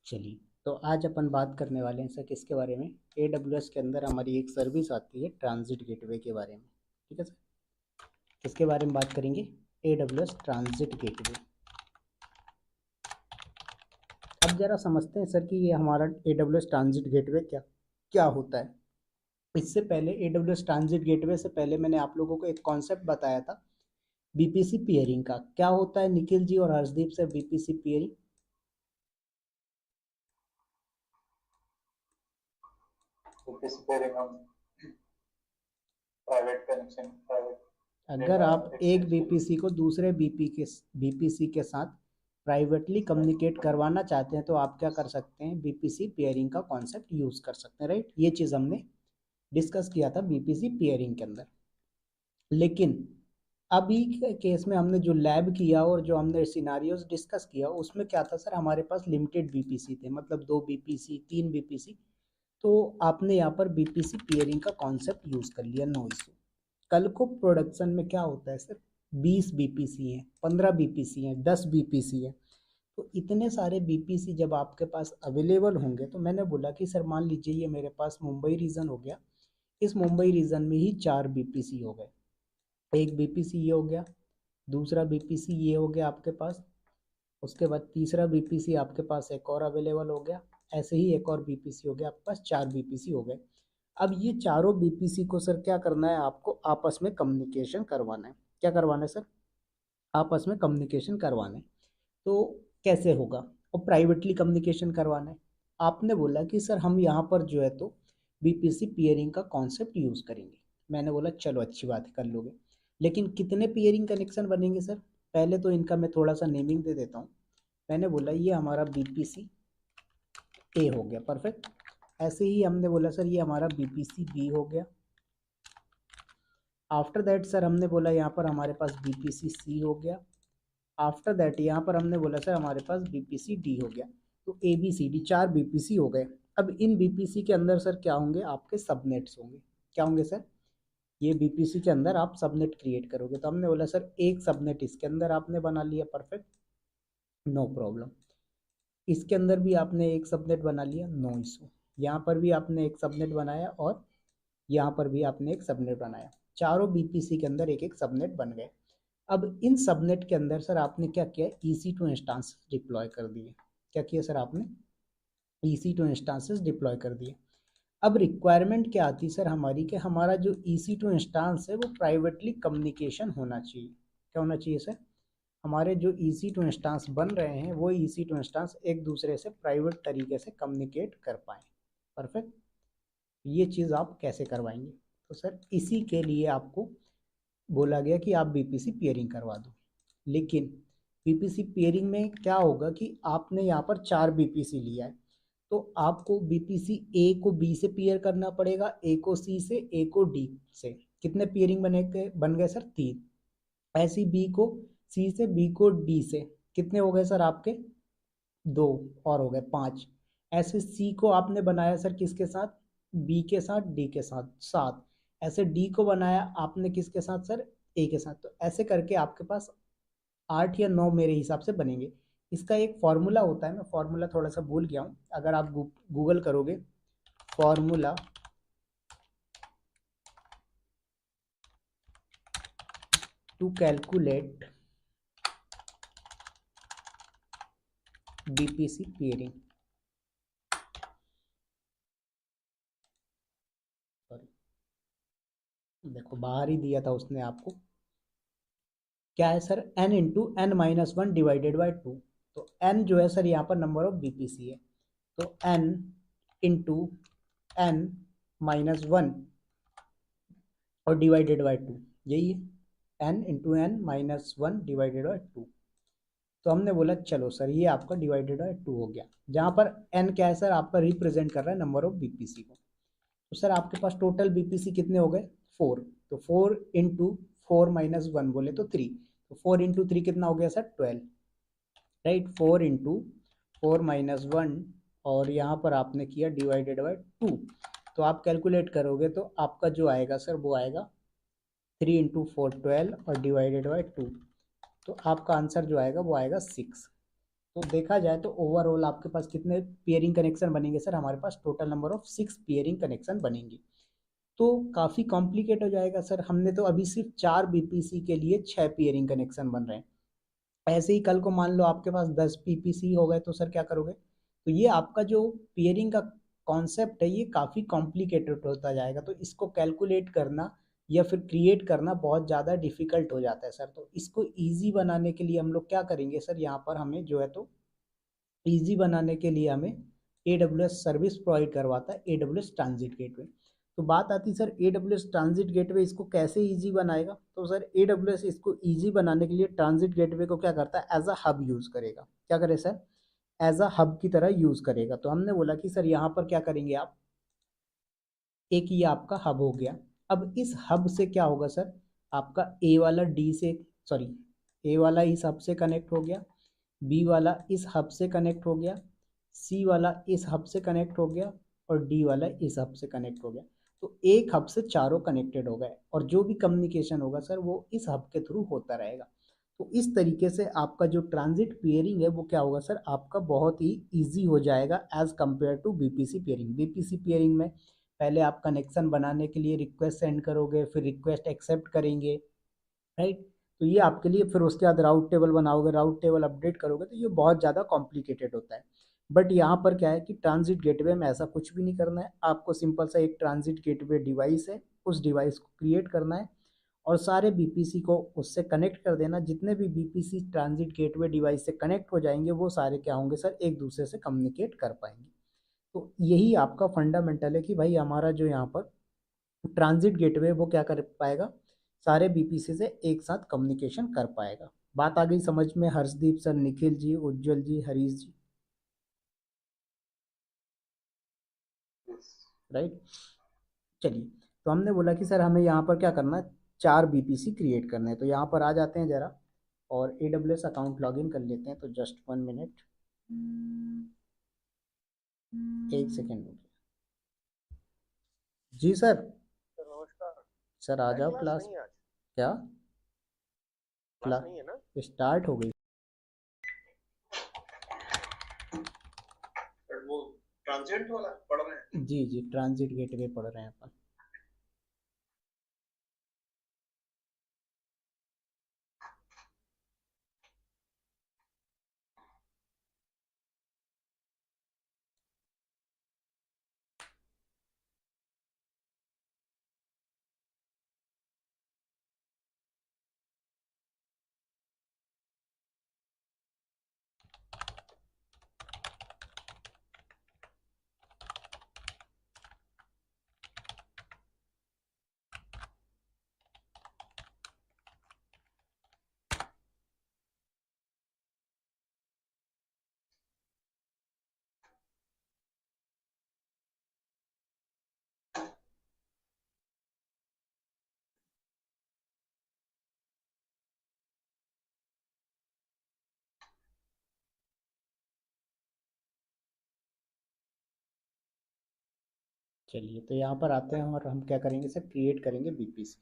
चलिए, तो आज अपन बात करने वाले हैं सर किसके बारे में। AWS के अंदर हमारी एक सर्विस आती है ट्रांजिट गेटवे के बारे में। ठीक है सर, किसके बारे में बात करेंगे? AWS transit gateway. अब जरा समझते हैं सर कि ये हमारा AWS ट्रांजिट गेटवे क्या क्या होता है। इससे पहले AWS ट्रांजिट गेटवे से पहले मैंने आप लोगों को एक कॉन्सेप्ट बताया था बीपीसी पियरिंग का। क्या होता है निखिल जी और हर्षदीप सर बीपीसी पियरिंग? किसी पेयरिंग हम प्राइवेट कनेक्शन प्राइवेट अगर डेटा आप एक एक्सचेंज के लिए। बीपीसी को दूसरे बीपीसी के साथ प्राइवेटली कम्युनिकेट करवाना चाहते हैं तो आप क्या कर सकते हैं? बीपीसी पेयरिंग का कॉन्सेप्ट यूज कर सकते हैं, राइट। ये चीज़ हमने डिस्कस किया था बीपीसी पेयरिंग के अंदर। लेकिन अभी के केस में हमने जो लैब किया और जो हमने सिनारियोज डिस्कस किया उसमें क्या था सर, हमारे पास लिमिटेड बीपीसी थे, मतलब 2 बीपीसी 3 बीपीसी। तो आपने यहाँ पर बीपीसी पेयरिंग का कॉन्सेप्ट यूज कर लिया, नो इशू। कल को प्रोडक्शन में क्या होता है सर, 20 बीपीसी हैं, 15 बीपीसी हैं, 10 बीपीसी हैं। तो इतने सारे बीपीसी जब आपके पास अवेलेबल होंगे तो मैंने बोला कि सर मान लीजिए ये मेरे पास मुंबई रीजन हो गया, इस मुंबई रीजन में ही 4 बीपीसी हो गए। एक बीपीसी ये हो गया, दूसरा बीपीसी ये हो गया आपके पास, उसके बाद तीसरा बीपीसी आपके पास एक और अवेलेबल हो गया, ऐसे ही एक और बीपीसी हो गया, आपके पास 4 बीपीसी हो गए। अब ये चारों बीपीसी को सर क्या करना है, आपको आपस में कम्युनिकेशन करवाना है। क्या करवाना है सर? आपस में कम्युनिकेशन करवाना है। तो कैसे होगा? और प्राइवेटली कम्युनिकेशन करवाना है। आपने बोला कि सर हम यहाँ पर जो है तो बीपीसी पियरिंग का कॉन्सेप्ट यूज करेंगे। मैंने बोला चलो अच्छी बात है, कर लोगे। लेकिन कितने पियरिंग कनेक्शन बनेंगे सर? पहले तो इनका मैं थोड़ा सा नेमिंग दे देता हूँ। मैंने बोला ये हमारा बीपीसी ए हो गया, परफेक्ट। ऐसे ही हमने बोला सर ये हमारा बीपीसी बी हो गया। आफ्टर दैट सर हमने बोला यहाँ पर हमारे पास बीपीसी सी हो गया। आफ्टर दैट यहाँ पर हमने बोला सर हमारे पास बीपीसी डी हो गया। तो A B C D 4 BPC हो गए। अब इन बीपीसी के अंदर सर क्या होंगे, आपके सबनेट्स होंगे। क्या होंगे सर? ये बीपीसी के अंदर आप सबनेट क्रिएट करोगे। तो हमने बोला सर एक सबनेट इसके अंदर आपने बना लिया, परफेक्ट, नो प्रॉब्लम। इसके अंदर भी आपने एक सबनेट बना लिया, नो इशू। यहाँ पर भी आपने एक सबनेट बनाया और यहाँ पर भी आपने एक सबनेट बनाया। चारों बीपीसी के अंदर एक एक सबनेट बन गए। अब इन सबनेट के अंदर सर आपने क्या किया, EC2 इंस्टांस डिप्लॉय कर दिए। क्या किया सर आपने? EC2 इंस्टांसेस डिप्लॉय कर दिए। अब रिक्वायरमेंट क्या आती सर हमारी, कि हमारा जो EC2 इंस्टांस है वो प्राइवेटली कम्युनिकेशन होना चाहिए। क्या होना चाहिए सर? हमारे जो EC2 इंस्टांस बन रहे हैं वो EC2 इंस्टांस एक दूसरे से प्राइवेट तरीके से कम्युनिकेट कर पाए। परफेक्ट। ये चीज़ आप कैसे करवाएंगे? तो सर इसी के लिए आपको बोला गया कि आप बीपीसी पेयरिंग करवा दो। लेकिन बीपीसी पेयरिंग में क्या होगा कि आपने यहाँ पर 4 बीपीसी लिया है, तो आपको बीपीसी ए को बी से पेयर करना पड़ेगा, ए को सी से, ए को डी से। कितने पेयरिंग बन गए सर? 3। ऐसी बी को सी से, बी को डी से, कितने हो गए सर आपके? 2 और हो गए 5। ऐसे सी को आपने बनाया सर किसके साथ? बी के साथ, डी के साथ, 7। ऐसे डी को बनाया आपने किसके साथ सर? ए के साथ। तो ऐसे करके आपके पास 8 या 9 मेरे हिसाब से बनेंगे। इसका एक फॉर्मूला होता है, मैं फॉर्मूला थोड़ा सा भूल गया हूँ, अगर आप गूगल करोगे formula to calculate BPC pairing, sorry देखो बाहर ही दिया था उसने आपको। क्या है sir? n × n - 1 divided by 2। तो n जो है सर यहाँ पर नंबर ऑफ बीपीसी है, तो n × n - 1 और डिवाइडेड बाई 2, यही है। n × n - 1 divided by 2। तो हमने बोला चलो सर ये आपका डिवाइडेड बाई 2 हो गया, जहाँ पर n क्या है सर, आपका रिप्रेजेंट कर रहा है नंबर ऑफ बीपीसी को। तो सर आपके पास टोटल बीपीसी कितने हो गए? 4। तो 4 × 4 - 1 बोले तो 3। तो 4 × 3 कितना हो गया सर? 12, राइट। 4 × 4 - 1 और यहाँ पर आपने किया डिवाइडेड बाई 2। तो आप कैलकुलेट करोगे तो आपका जो आएगा सर वो आएगा 3 × 4 12 और डिवाइडेड बाई 2। तो आपका आंसर जो आएगा वो आएगा 6। तो देखा जाए तो ओवरऑल आपके पास कितने पेयरिंग कनेक्शन बनेंगे सर? हमारे पास total number of 6 pairing connection बनेंगे। तो काफ़ी कॉम्प्लिकेट हो जाएगा सर। हमने तो अभी सिर्फ 4 बीपीसी के लिए 6 पेयरिंग कनेक्शन बन रहे हैं। ऐसे ही कल को मान लो आपके पास 10 पीपीसी हो गए तो सर क्या करोगे? तो ये आपका जो पेयरिंग का कॉन्सेप्ट है ये काफ़ी कॉम्प्लिकेटेड होता जाएगा, तो इसको कैलकुलेट करना या फिर क्रिएट करना बहुत ज़्यादा डिफिकल्ट हो जाता है सर। तो इसको ईजी बनाने के लिए हम लोग क्या करेंगे सर, यहाँ पर हमें जो है तो ईजी बनाने के लिए हमें AWS सर्विस प्रोवाइड करवाता है, AWS ट्रांजिट गेटवे। तो बात आती है सर AWS ट्रांजिट गेटवे इसको कैसे ईजी बनाएगा? तो सर AWS इसको ईजी बनाने के लिए ट्रांजिट गेटवे को क्या करता है, एज अ हब यूज़ करेगा। क्या करे सर? एज अ हब की तरह यूज़ करेगा। तो हमने बोला कि सर यहाँ पर क्या करेंगे आप, एक ये आपका हब हो गया। अब इस हब से क्या होगा सर, आपका ए वाला डी से, सॉरी, ए वाला इस हब से कनेक्ट हो गया, बी वाला इस हब से कनेक्ट हो गया, सी वाला इस हब से कनेक्ट हो गया और डी वाला इस हब से कनेक्ट हो गया। तो एक हब से चारों कनेक्टेड हो गए और जो भी कम्युनिकेशन होगा सर वो इस हब के थ्रू होता रहेगा। तो इस तरीके से आपका जो ट्रांजिट पेयरिंग है वो क्या होगा सर, आपका बहुत ही ईजी हो जाएगा as compare to BPC pairing. BPC pairing में पहले आप कनेक्शन बनाने के लिए रिक्वेस्ट सेंड करोगे, फिर रिक्वेस्ट एक्सेप्ट करेंगे, राइट? तो ये आपके लिए, फिर उसके बाद राउट टेबल बनाओगे, राउट टेबल अपडेट करोगे, तो ये बहुत ज़्यादा कॉम्प्लिकेटेड होता है। बट यहाँ पर क्या है कि ट्रांजिट गेटवे में ऐसा कुछ भी नहीं करना है आपको। सिंपल सा एक ट्रांजिट गेटवे डिवाइस है, उस डिवाइस को क्रिएट करना है और सारे बीपीसी को उससे कनेक्ट कर देना। जितने भी बीपीसी ट्रांजिट गेटवे डिवाइस से कनेक्ट हो जाएंगे वो सारे क्या होंगे सर, एक दूसरे से कम्युनिकेट कर पाएंगे। तो यही आपका फंडामेंटल है कि भाई हमारा जो यहाँ पर ट्रांजिट गेटवे वो क्या कर पाएगा, सारे बीपीसी से एक साथ कम्युनिकेशन कर पाएगा। बात आ गई समझ में हर्षदीप सर, निखिल जी, उज्जवल जी, हरीश जी, Yes. राइट? चलिए, तो हमने बोला कि सर हमें यहाँ पर क्या करना है, 4 बीपीसी क्रिएट करने हैं। तो यहाँ पर आ जाते हैं जरा और AWS अकाउंट लॉगिन कर लेते हैं। तो जस्ट 1 मिनट, एक सेकेंड। जी सर। सर नमस्कार। सर आ है जाओ क्लास क्लास। नहीं आज? क्या? क्लास नहीं है ना? क्लास स्टार्ट हो गई। सर वो ट्रांजिएंट वाला पढ़ रहे हैं। जी जी, ट्रांजिट गेटवे पढ़ रहे हैं अपन। चलिए, तो यहाँ पर आते हैं और हम क्या करेंगे सर, क्रिएट करेंगे बीपीसी।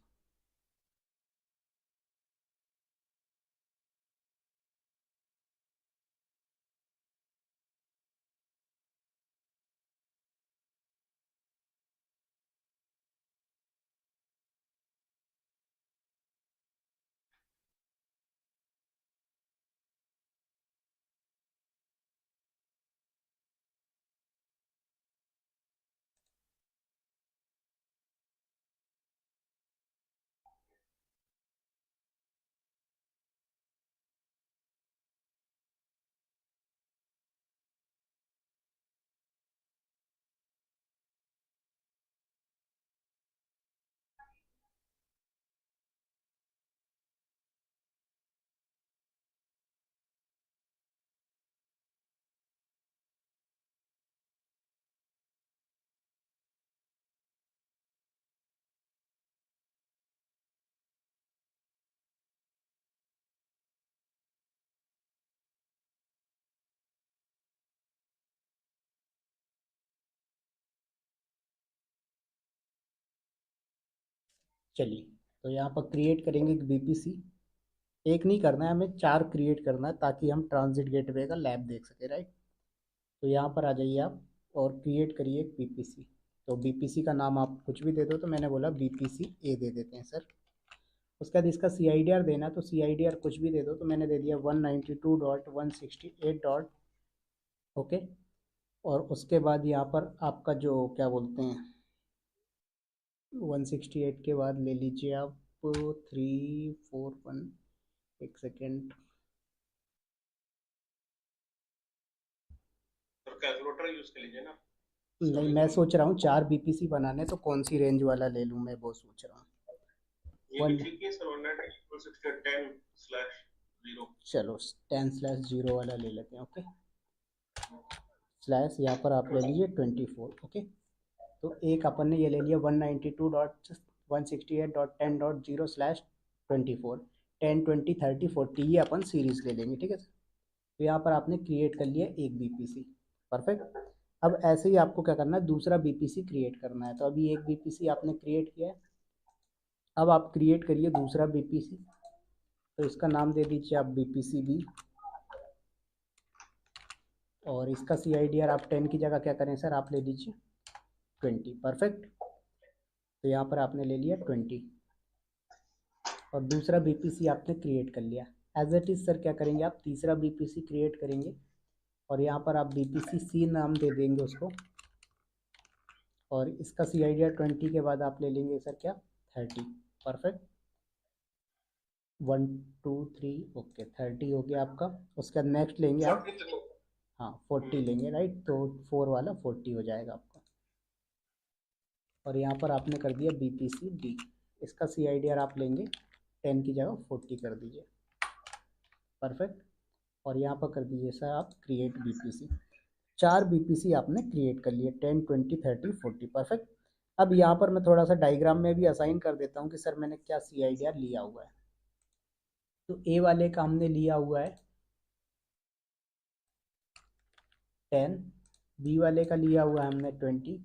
चलिए, तो यहाँ पर क्रिएट करेंगे बीपीसी। एक नहीं करना है, हमें 4 क्रिएट करना है ताकि हम ट्रांजिट गेटवे का लैब देख सके, राइट। तो यहाँ पर आ जाइए आप और क्रिएट करिए एक बीपीसी। तो बीपीसी का नाम आप कुछ भी दे दो, तो मैंने बोला बीपीसी ए दे देते हैं सर। उसके बाद इसका सी आई डी आर देना, तो सी आई डी आर कुछ भी दे दो, तो मैंने दे दिया 192.168. ओके। और उसके बाद यहाँ पर आपका जो क्या बोलते हैं 168 के बाद ले लीजिए आप 341, एक सेकेंड, तो कैलकुलेटर यूज कर लीजिए ना। नहीं मैं सोच रहा हूँ 4 बीपीसी बनाने, तो कौन सी रेंज वाला ले लूँ, मैं वो सोच रहा हूँ। ये भी ठीक है सर, 192.168/0। चलो 10/0 वाला ले लेते हैं। ओके, स्लैश यहाँ पर आप ले लीजिए 24। ओके, तो एक अपन ने ये ले लिया 192.168.10.0/24, 10, 20, 30, 40, ये अपन सीरीज ले लेंगे, ठीक है सर। तो यहाँ पर आपने क्रिएट कर लिया एक बीपीसी, परफेक्ट। अब ऐसे ही आपको क्या करना है, दूसरा बीपीसी क्रिएट करना है। तो अभी एक बीपीसी आपने क्रिएट किया है, अब आप क्रिएट करिए दूसरा बीपीसी। तो इसका नाम दे दीजिए आप बीपीसी बी, और इसका सी आई डी आर आप 10 की जगह क्या करें सर, आप ले लीजिए 20, परफेक्ट। तो यहाँ पर आपने ले लिया 20, और दूसरा बीपीसी आपने क्रिएट कर लिया। एज इट इज़ सर क्या करेंगे आप, तीसरा बीपीसी क्रिएट करेंगे, और यहाँ पर आप बीपीसी सी नाम दे देंगे उसको, और इसका सी आई डी आर 20 के बाद आप ले लेंगे सर क्या 30, परफेक्ट। 1 2 3, ओके 30 हो गया आपका। उसके बाद नेक्स्ट लेंगे आप, हाँ 40 लेंगे, राइट। तो 4 वाला 40 हो जाएगा आपका, और यहाँ पर आपने कर दिया बीपीसी डी। इसका सी आई डी आर आप लेंगे 10 की जगह 40 कर दीजिए, परफेक्ट। और यहाँ पर कर दीजिए सर आप क्रिएट बीपीसी। 4 बीपीसी आपने क्रिएट कर लिए, 10, 20, 30, 40, परफेक्ट। अब यहाँ पर मैं थोड़ा सा डायग्राम में भी असाइन कर देता हूँ कि सर मैंने क्या सी आई डी आर लिया हुआ है। तो ए वाले का हमने लिया हुआ है 10, बी वाले का लिया हुआ है हमने 20,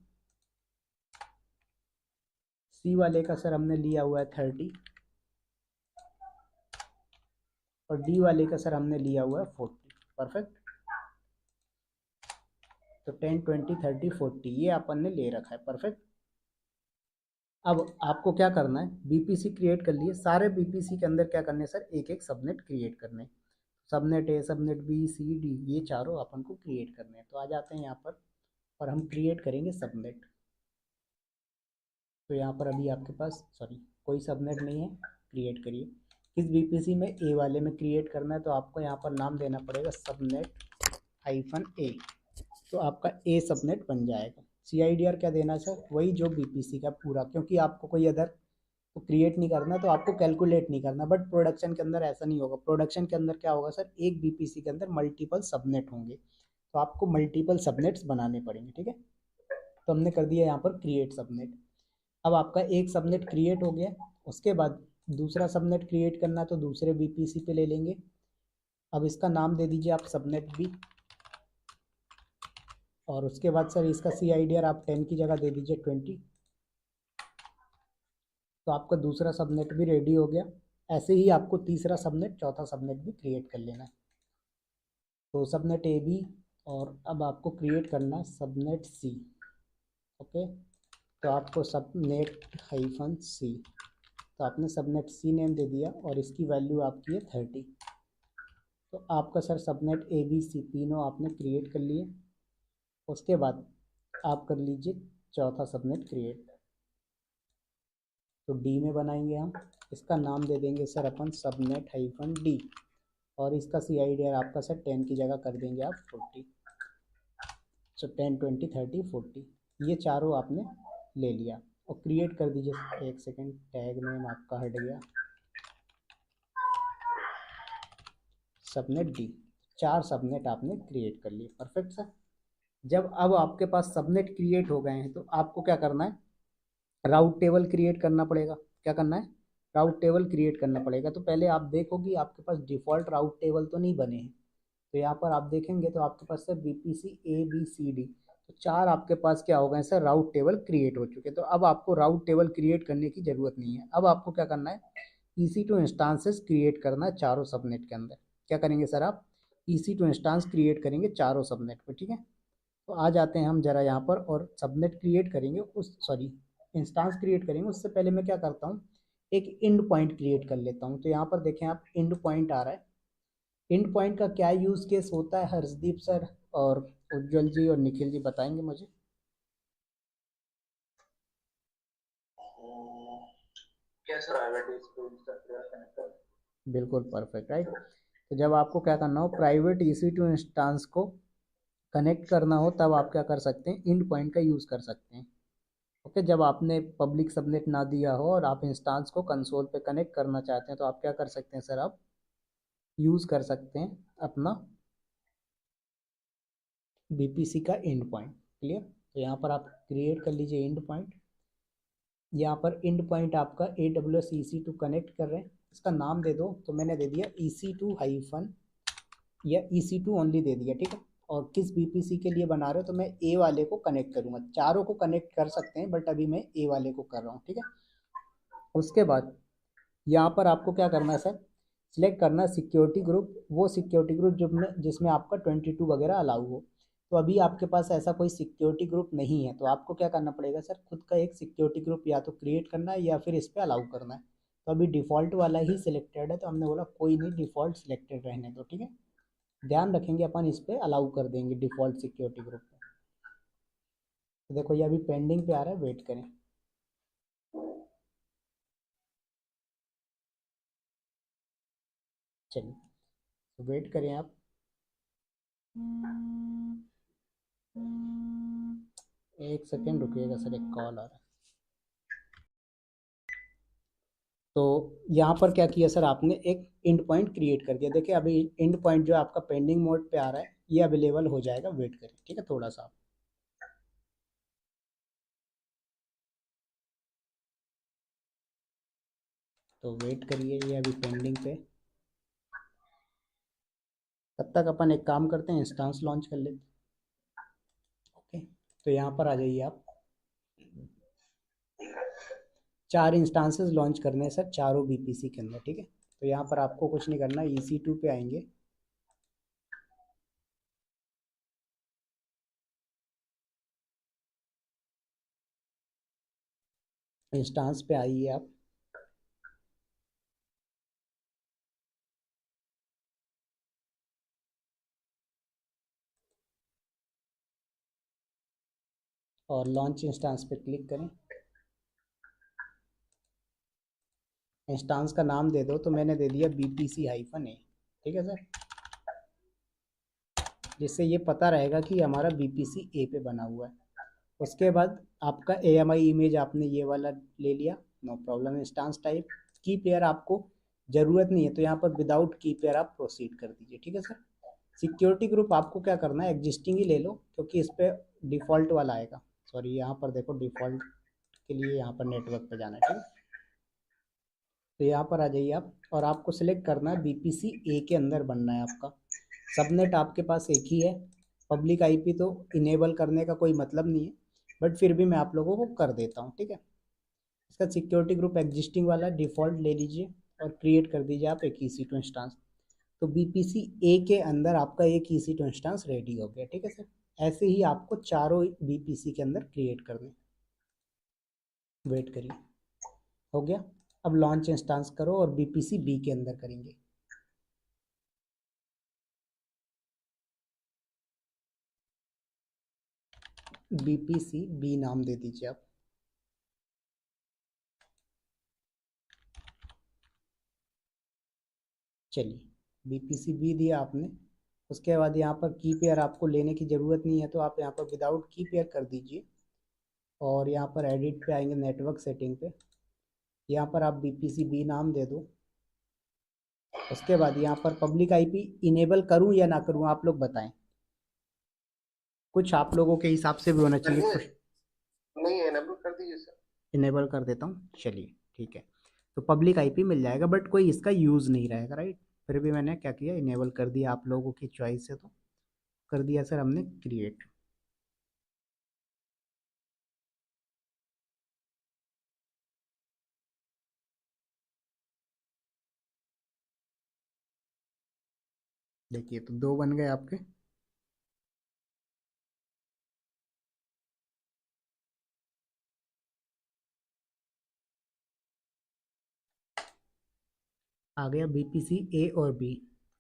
सी वाले का सर हमने लिया हुआ है 30, और डी वाले का सर हमने लिया हुआ है 40, परफेक्ट। तो 10, 20, 30, 40 ये अपन ने ले रखा है, परफेक्ट। अब आपको क्या करना है, बीपीसी क्रिएट कर लिए, सारे बीपीसी के अंदर क्या करने सर, एक एक सबनेट क्रिएट करने। सबनेट ए, सबनेट बी, सी, डी, ये चारों अपन को क्रिएट करने हैं। तो आ जाते हैं यहाँ पर, और हम क्रिएट करेंगे सबनेट। तो यहाँ पर अभी आपके पास सॉरी कोई सबनेट नहीं है, क्रिएट करिए। किस बीपीसी में, ए वाले में क्रिएट करना है, तो आपको यहाँ पर नाम देना पड़ेगा सबनेट-ए। तो आपका ए सबनेट बन जाएगा। सी आई डी आर क्या देना है सर, वही जो बीपीसी का पूरा, क्योंकि आपको कोई अदर तो क्रिएट नहीं करना, तो आपको कैलकुलेट नहीं करना। बट प्रोडक्शन के अंदर ऐसा नहीं होगा। प्रोडक्शन के अंदर क्या होगा सर, एक बीपीसी के अंदर मल्टीपल सबनेट होंगे, तो आपको मल्टीपल सबनेट्स बनाने पड़ेंगे, ठीक है। तो हमने कर दिया यहाँ पर क्रिएट सबनेट। अब आपका एक सबनेट क्रिएट हो गया, उसके बाद दूसरा सबनेट क्रिएट करना, तो दूसरे बीपीसी पे ले लेंगे। अब इसका नाम दे दीजिए आप सबनेट बी, और उसके बाद सर इसका सी आई डी आर आप 10 की जगह दे दीजिए 20। तो आपका दूसरा सबनेट भी रेडी हो गया। ऐसे ही आपको तीसरा सबनेट, चौथा सबनेट भी क्रिएट कर लेना है। तो सबनेट ए बी, और अब आपको क्रिएट करना है सबनेट सी। ओके, तो आपको सबनेट हाइफन सी, तो आपने सबनेट सी नेम दे दिया, और इसकी वैल्यू आपकी है 30। तो आपका sir subnet A B C तीनों आपने क्रिएट कर लिए। उसके बाद आप कर लीजिए चौथा सबनेट क्रिएट। तो डी में बनाएंगे हम, इसका नाम दे देंगे सर अपन सबनेट हाइफन डी, और इसका सी आई डी आर आपका सर 10 की जगह कर देंगे आप 40। सो 10, 20, 30, 40 ये चारों आपने ले लिया, और क्रिएट कर दीजिए। एक सेकेंड, टैग नेम आपका हट गया, सबनेट डी। 4 सबनेट आपने क्रिएट कर लिए, परफेक्ट सर। जब अब आपके पास सबनेट क्रिएट हो गए हैं, तो आपको क्या करना है, राउट टेबल क्रिएट करना पड़ेगा। क्या करना है, राउट टेबल क्रिएट करना पड़ेगा। तो पहले आप देखो कि आपके पास डिफ़ॉल्ट राउट टेबल तो नहीं बने हैं। तो यहाँ पर आप देखेंगे तो आपके पास sir BPC A B C D, तो 4 आपके पास क्या हो गए सर, राउट टेबल क्रिएट हो चुके। तो अब आपको राउट टेबल क्रिएट करने की ज़रूरत नहीं है। अब आपको क्या करना है, EC2 इंस्टांसेस क्रिएट करना है चारों सबनेट के अंदर। क्या करेंगे सर आप? EC2 इंस्टांस क्रिएट करेंगे चारों सबनेट पे, ठीक है। तो आ जाते हैं हम जरा यहाँ पर और सबनेट क्रिएट करेंगे, उस सॉरी इंस्टांस क्रिएट करेंगे। उससे पहले मैं क्या करता हूँ, एक इंड पॉइंट क्रिएट कर लेता हूँ। तो यहाँ पर देखें आप, इंड पॉइंट आ रहा है। इंड पॉइंट का क्या यूज़ केस होता है, हर्षदीप सर और उज्जवल जी और निखिल जी बताएंगे मुझे। कैसे प्राइवेट इसको कनेक्ट कर? बिल्कुल परफेक्ट, राइट। तो जब आपको क्या करना हो, प्राइवेट EC2 इंस्टांस को कनेक्ट करना हो, तब आप क्या कर सकते हैं, इंड पॉइंट का यूज़ कर सकते हैं। ओके, जब आपने पब्लिक सबनेट ना दिया हो और आप इंस्टांस को कंसोल पे कनेक्ट करना चाहते हैं, तो आप क्या कर सकते हैं सर, आप यूज़ कर सकते हैं अपना BPC का इंड पॉइंट। क्लियर? तो यहाँ पर आप क्रिएट कर लीजिए इंड पॉइंट। यहाँ पर इंड पॉइंट आपका AWS EC2 कनेक्ट कर रहे हैं। इसका नाम दे दो, तो मैंने दे दिया EC2 हाइफन या EC2 ओनली दे दिया, ठीक है। और किस BPC के लिए बना रहे हो, तो मैं A वाले को कनेक्ट करूँगा। चारों को कनेक्ट कर सकते हैं, बट अभी मैं A वाले को कर रहा हूँ, ठीक है। उसके बाद यहाँ पर आपको क्या करना है सर, सिलेक्ट करना है सिक्योरिटी ग्रुप, वो सिक्योरिटी ग्रुप जिसमें आपका 22 वगैरह अलाउ हो। तो अभी आपके पास ऐसा कोई सिक्योरिटी ग्रुप नहीं है, तो आपको क्या करना पड़ेगा सर, खुद का एक सिक्योरिटी ग्रुप या तो क्रिएट करना है या फिर इस पर अलाउ करना है। तो अभी डिफ़ॉल्ट वाला ही सिलेक्टेड है, तो हमने बोला कोई नहीं, डिफ़ॉल्ट सिलेक्टेड रहने दो, ठीक है। ध्यान रखेंगे अपन इस पर अलाउ कर देंगे डिफ़ॉल्ट सिक्योरिटी ग्रुप पे। तो देखो ये अभी पेंडिंग पे आ रहा है, वेट करें। चलिए, तो वेट करें आप। एक सेकेंड रुकिएगा सर, एक कॉल आ रहा है। तो यहाँ पर क्या किया सर, आपने एक इंड पॉइंट क्रिएट कर दिया। देखिए अभी इंड पॉइंट जो आपका पेंडिंग मोड पे आ रहा है, ये अवेलेबल हो जाएगा, वेट करें, ठीक है थोड़ा सा। तो वेट करिए, ये अभी पेंडिंग पे। तब तक अपन एक काम करते हैं, इंस्टांस लॉन्च कर लेते हैं। ओके, तो यहाँ पर आ जाइए आप। 4 इंस्टांसेस लॉन्च करने हैं सर, चारों BPC के अंदर, ठीक है। तो यहाँ पर आपको कुछ नहीं करना, EC2 पे आएंगे। इंस्टांस पे आइए आप। और लॉन्च इंस्टांस पे क्लिक करें। इंस्टांस का नाम दे दो, तो मैंने दे दिया BPC-A, ठीक है सर। जिससे ये पता रहेगा कि हमारा BPC-A पे बना हुआ है। उसके बाद आपका AMI इमेज आपने ये वाला ले लिया, नो प्रॉब्लम। इंस्टांस टाइप की पेयर आपको ज़रूरत नहीं है, तो यहाँ पर विदाउट की पेयर आप प्रोसीड कर दीजिए, ठीक है सर। सिक्योरिटी ग्रुप आपको क्या करना है, एग्जिस्टिंग ही ले लो, क्योंकि इस पर डिफ़ॉल्ट वाला आएगा। सॉरी, यहाँ पर देखो डिफ़ॉल्ट के लिए यहाँ पर नेटवर्क पे जाना है, ठीक है। तो यहाँ पर आ जाइए आप, और आपको सिलेक्ट करना है BPC-A के अंदर बनना है आपका। सबनेट आपके पास एक ही है, पब्लिक IP तो इनेबल करने का कोई मतलब नहीं है, बट फिर भी मैं आप लोगों को कर देता हूँ, ठीक है। इसका सिक्योरिटी ग्रुप एग्जिस्टिंग वाला डिफ़ॉल्ट ले लीजिए और क्रिएट कर दीजिए आप एक EC2 इंस्टांस। तो BPC-A के अंदर आपका एक EC2 इंस्टांस रेडी हो गया, ठीक है सर। ऐसे ही आपको चारों BPC के अंदर क्रिएट करने। वेट करिए, हो गया। अब लॉन्च इंस्टांस करो और BPC-B के अंदर करेंगे। BPC-B नाम दे दीजिए आप। चलिए, BPC-B दिया आपने। उसके बाद यहाँ पर की पेयर आपको लेने की ज़रूरत नहीं है, तो आप यहाँ पर विदाउट की पेयर कर दीजिए। और यहाँ पर एडिट पे आएंगे, नेटवर्क सेटिंग पे। यहाँ पर आप BPC-B नाम दे दो। उसके बाद यहाँ पर पब्लिक IP इनेबल करूँ या ना करूँ, आप लोग बताएं। कुछ आप लोगों के हिसाब से भी होना चाहिए कुछ। नहीं, एनेबल कर दीजिए सर। इनेबल कर देता हूँ, चलिए ठीक है। तो पब्लिक IP मिल जाएगा, बट कोई इसका यूज़ नहीं रहेगा, राइट। फिर भी मैंने क्या किया, इनेबल कर दिया, आप लोगों की चॉइस से तो कर दिया सर हमने क्रिएट। देखिए तो 2 बन गए आपके। आ गया बीपीसी ए और बी।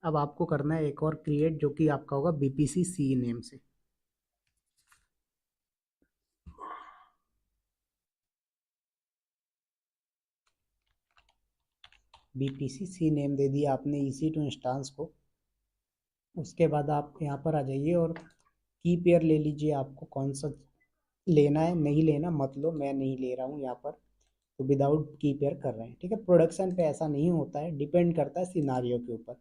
अब आपको करना है एक और क्रिएट, जो कि आपका होगा बीपीसी सी नेम से। बीपीसी सी नेम दे दिया आपने ईसी टू इंस्टांस को। उसके बाद आप यहाँ पर आ जाइए और की पेयर ले लीजिए, आपको कौन सा लेना है। नहीं लेना मत लो, मैं नहीं ले रहा हूँ यहाँ पर। तो विदाउट की पेयर कर रहे हैं, ठीक है। प्रोडक्शन पे ऐसा नहीं होता है, डिपेंड करता है सिनारियो के ऊपर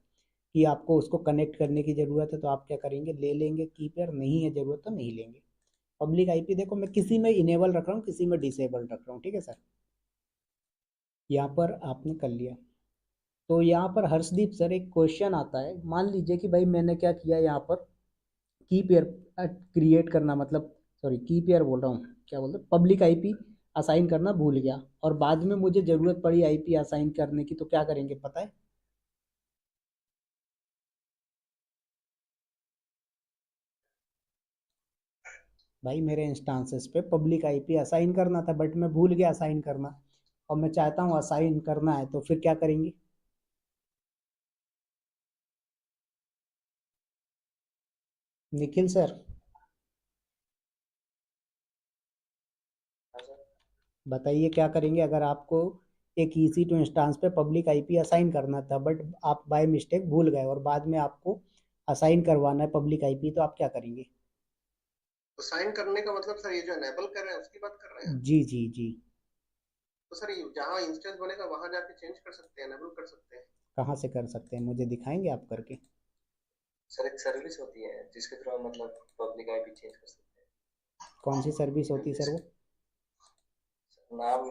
कि आपको उसको कनेक्ट करने की ज़रूरत है तो आप क्या करेंगे, ले लेंगे की पेयर। नहीं है ज़रूरत तो नहीं लेंगे। पब्लिक आईपी देखो, मैं किसी में इनेबल रख रहा हूँ, किसी में डिसेबल रख रहा हूँ, ठीक है सर। यहाँ पर आपने कर लिया। तो यहाँ पर हर्षदीप सर एक क्वेश्चन आता है, मान लीजिए कि भाई मैंने क्या किया यहाँ पर, की पेयर क्रिएट करना, मतलब सॉरी की पेयर बोल रहा हूँ, क्या बोलते हैं, पब्लिक आईपी असाइन करना भूल गया, और बाद में मुझे ज़रूरत पड़ी आईपी असाइन करने की, तो क्या करेंगे पता है? भाई मेरे इंस्टांसेस पे पब्लिक आईपी असाइन करना था, बट मैं भूल गया असाइन करना, और मैं चाहता हूँ असाइन करना है, तो फिर क्या करेंगे? निखिल सर हाँ सर। बताइए क्या करेंगे अगर आपको एक ईसी टू इंस्टांस पे पब्लिक आईपी असाइन करना था, बट आप बाय मिस्टेक भूल गए और बाद में आपको असाइन करवाना है पब्लिक आईपी, तो आप क्या करेंगे? तो साइन करने का मतलब सर ये जो एनेबल कर रहे हैं उसकी बात कर रहे हैं। जी जी जी। तो सर ये जहाँ इंस्टेंस बनेगा वहां जाके चेंज कर सकते हैं, एनेबल कर सकते हैं। कहाँ से कर सकते हैं, मुझे दिखाएंगे आप करके? सर एक सर्विस होती है जिसके थ्रू हम मतलब पब्लिक आईपी चेंज कर सकते कौन सी सर्विस हैं। होती है सर वो? नाम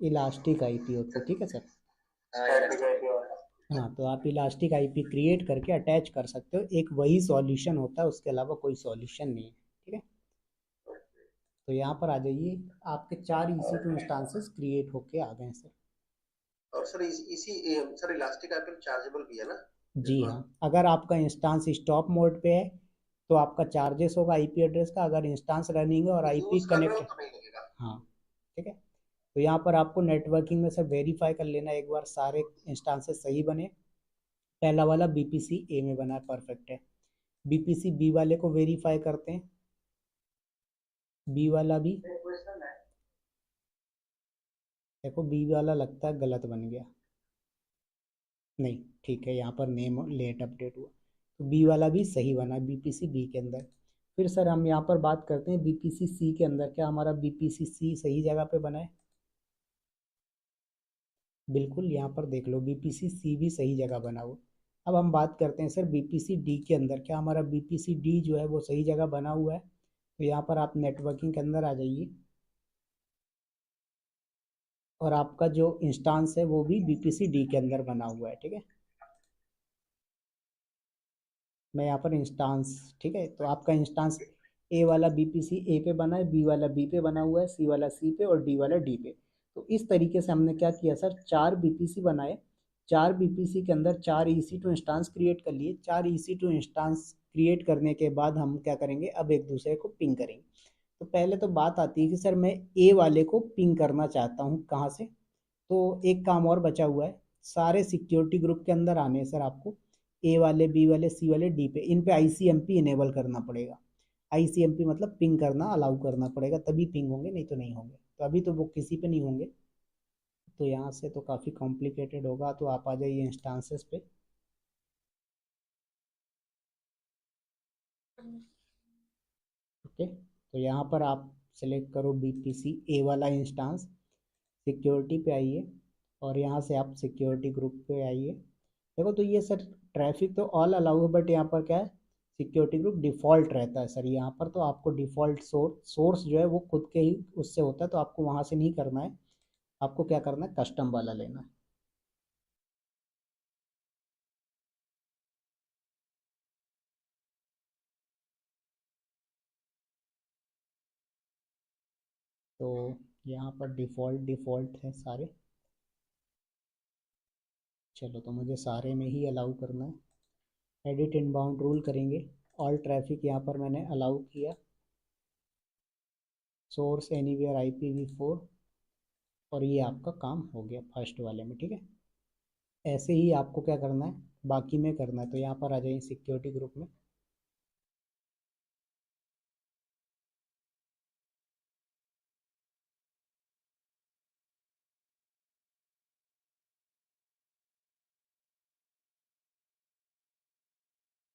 इलास्टिक आईपी होती है, ठीक है सर। स्टैटिक आईपी और हाँ, तो आप इलास्टिक आईपी क्रिएट करके अटैच कर सकते हो, एक वही सॉल्यूशन होता है, उसके अलावा कोई सॉल्यूशन नहीं है, ठीक है। तो यहाँ पर आ जाइए, आपके 4 EC2 टू इंस्टांसेस क्रिएट होके आ गए हैं सर। और सर इसी सर इलास्टिक आईपी चार्जेबल भी है ना इस जी बार। हाँ, अगर आपका इंस्टांस स्टॉप मोड पे है तो आपका चार्जेस होगा आईपी एड्रेस का, अगर इंस्टांस रनिंग है और आईपी यूज कर रहे कनेक्ट, हो तो नहीं लगेगा। हाँ ठीक है। तो यहाँ पर आपको नेटवर्किंग में सर वेरीफाई कर लेना एक बार सारे इंस्टांसेस सही बने। पहला वाला बीपीसी ए में बना है, परफेक्ट है। बीपीसी बी वाले को वेरीफाई करते हैं, बी वाला भी। देखो बी वाला लगता है गलत बन गया, नहीं ठीक है, यहाँ पर नेम लेट अपडेट हुआ, तो बी वाला भी सही बना बीपीसी बी के अंदर। फिर सर हम यहाँ पर बात करते हैं बीपीसी सी के अंदर, क्या हमारा बीपीसी सी सही जगह पे बना है? बिल्कुल, यहाँ पर देख लो बीपीसी सी भी सही जगह बना हुआ। अब हम बात करते हैं सर बीपीसी डी के अंदर, क्या हमारा बीपीसी डी जो है वो सही जगह बना हुआ है? तो यहाँ पर आप नेटवर्किंग के अंदर आ जाइए, और आपका जो इंस्टांस है वो भी बीपीसी डी के अंदर बना हुआ है, ठीक है। मैं यहाँ पर इंस्टांस, ठीक है, तो आपका इंस्टांस ए वाला बीपीसी ए पे बना है, बी वाला बी पे बना हुआ है, सी वाला सी पे और डी वाला डी पे। तो इस तरीके से हमने क्या किया सर, 4 बीपीसी बनाए। 4 बीपीसी के अंदर 4 ईसी टू इंस्टांस क्रिएट कर लिए। 4 ईसी टू इंस्टांस क्रिएट करने के बाद हम क्या करेंगे, अब एक दूसरे को पिंग करेंगे। तो पहले तो बात आती है कि सर मैं ए वाले को पिंग करना चाहता हूँ, कहाँ से? तो एक काम और बचा हुआ है, सारे सिक्योरिटी ग्रुप के अंदर आने हैं सर आपको, ए वाले बी वाले सी वाले डी पे, इन पे आईसीएमपी इनेबल करना पड़ेगा। आईसीएमपी मतलब पिंग करना अलाउ करना पड़ेगा, तभी पिंग होंगे, नहीं तो नहीं होंगे। तो अभी तो वो किसी पे नहीं होंगे, तो यहाँ से तो काफ़ी कॉम्प्लिकेटेड होगा, तो आप आ जाइए इंस्टांसेस पे। ओके, तो यहाँ पर आप सेलेक्ट करो बीपीसी ए वाला इंस्टांस, सिक्योरिटी पे आइए, और यहाँ से आप सिक्योरिटी ग्रुप पे आइए। देखो तो ये सर ट्रैफिक तो ऑल अलाउ है, बट यहाँ पर क्या है, सिक्योरिटी ग्रुप डिफ़ॉल्ट रहता है सर यहाँ पर। तो आपको डिफ़ॉल्ट सोर्स जो है वो खुद के ही उससे होता है, तो आपको वहाँ से नहीं करना है, आपको क्या करना है, कस्टम वाला लेना है। तो यहाँ पर डिफ़ॉल्ट डिफ़ॉल्ट है सारे, चलो तो मुझे सारे में ही अलाउ करना है। एडिट इनबाउंड रूल करेंगे, ऑल ट्रैफिक यहाँ पर मैंने अलाउ किया, सोर्स एनीवेयर IPv4, और ये आपका काम हो गया फर्स्ट वाले में। ठीक है, ऐसे ही आपको क्या करना है, बाकी में करना है। तो यहाँ पर आ जाइए सिक्योरिटी ग्रुप में,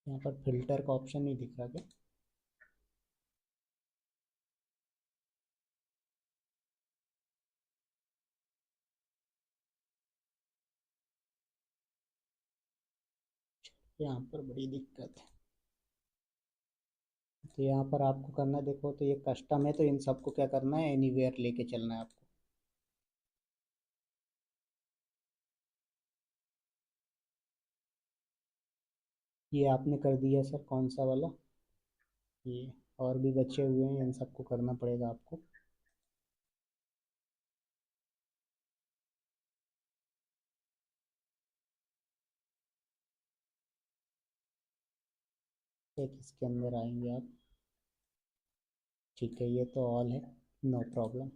यहाँ पर फिल्टर का ऑप्शन नहीं दिख रहा क्या? यहाँ पर बड़ी दिक्कत है। तो यहाँ पर आपको करना है, देखो तो ये कस्टम है, तो इन सबको क्या करना है, एनीवेयर लेके चलना है आपको। ये आपने कर दिया सर, कौन सा वाला, ये और भी बचे हुए हैं, इन सबको करना पड़ेगा आपको। एक इसके अंदर आएंगे आप, ठीक है, ये तो ऑल है, नो प्रॉब्लम।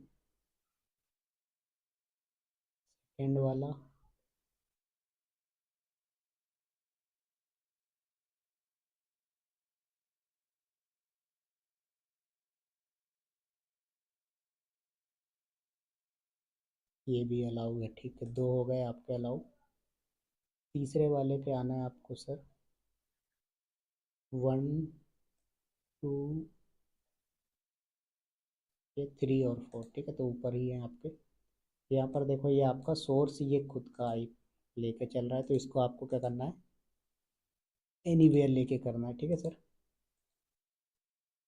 एंड वाला ये भी अलाउ है, ठीक है, दो हो गए आपके अलाउ। तीसरे वाले पे आना है आपको सर, 1 2, ये 3 और 4, ठीक है, तो ऊपर ही है आपके। यहाँ पर देखो, ये आपका सोर्स ये खुद का आई लेके चल रहा है, तो इसको आपको क्या करना है, एनीवेयर लेके करना है। ठीक है सर,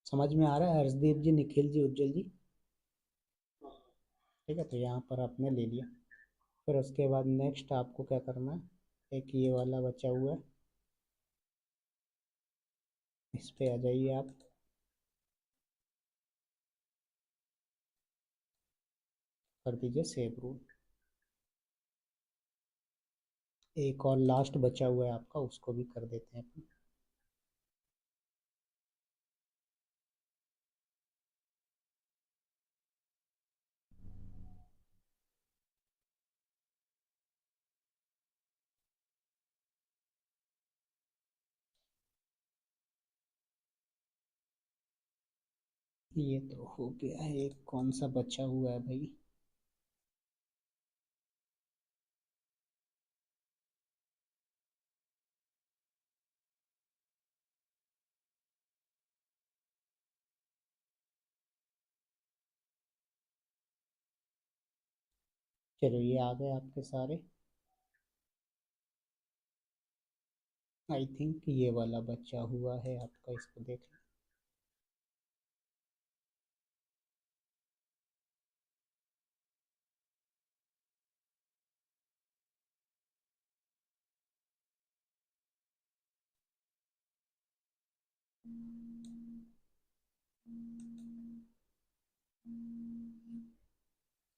समझ में आ रहा है हर्षदीप जी, निखिल जी, उज्जवल जी? ठीक है, तो यहाँ पर आपने ले लिया। फिर उसके बाद नेक्स्ट आपको क्या करना है, एक ये वाला बचा हुआ है, इस पे आ जाइए आप। कर दीजिए सेव रूल। एक और लास्ट बचा हुआ है आपका, उसको भी कर देते हैं अपन। ये तो हो गया है, एक कौन सा बचा हुआ है भाई, चलो ये आ गए आपके सारे। आई थिंक ये वाला बचा हुआ है आपका, इसको देख लो।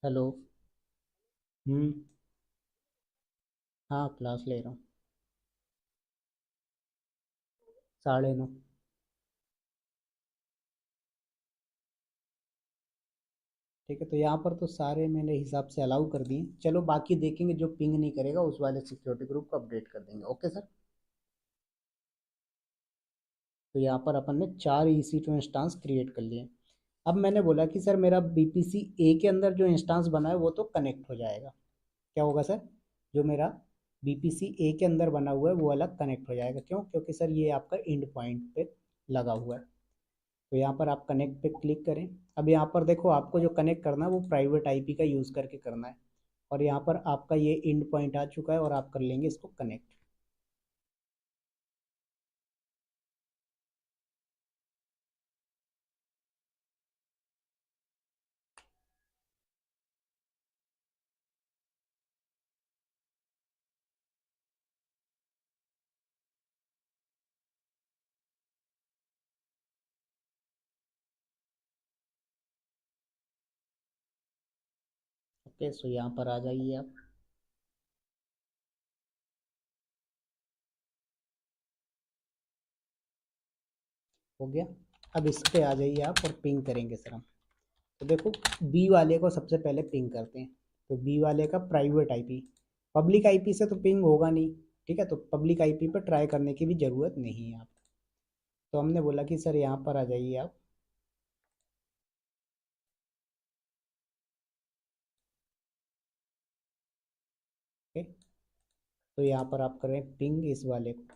हेलो। हम्म। हाँ, क्लास ले रहा हूँ। 9:30। ठीक है, तो यहाँ पर तो सारे मेरे हिसाब से अलाउ कर दिए। चलो बाकी देखेंगे, जो पिंग नहीं करेगा उस वाले सिक्योरिटी ग्रुप को अपडेट कर देंगे। Okay sir. तो यहाँ पर अपन ने 4 EC2 इंस्टांस क्रिएट कर लिए। अब मैंने बोला कि सर मेरा BPC A के अंदर जो इंस्टांस बना है वो तो कनेक्ट हो जाएगा। क्या होगा सर, जो मेरा BPC A के अंदर बना हुआ है वो अलग कनेक्ट हो जाएगा। क्यों? क्योंकि सर ये आपका एंड पॉइंट पे लगा हुआ है। तो यहाँ पर आप कनेक्ट पे क्लिक करें। अब यहाँ पर देखो, आपको जो कनेक्ट करना है वो प्राइवेट IP का यूज़ करके करना है। और यहाँ पर आपका ये एंड पॉइंट आ चुका है और आप कर लेंगे इसको कनेक्ट। ओके, सो यहाँ पर आ जाइए आप। हो गया। अब इस पे आ जाइए आप और पिंग करेंगे सर हम। तो देखो बी वाले को सबसे पहले पिंग करते हैं। तो बी वाले का प्राइवेट आईपी, पब्लिक आईपी से तो पिंग होगा नहीं, ठीक है, तो पब्लिक आईपी पर ट्राई करने की भी ज़रूरत नहीं है आप। तो हमने बोला कि सर यहाँ पर आ जाइए आप। ओके, तो यहाँ पर आप करें पिंग इस वाले को।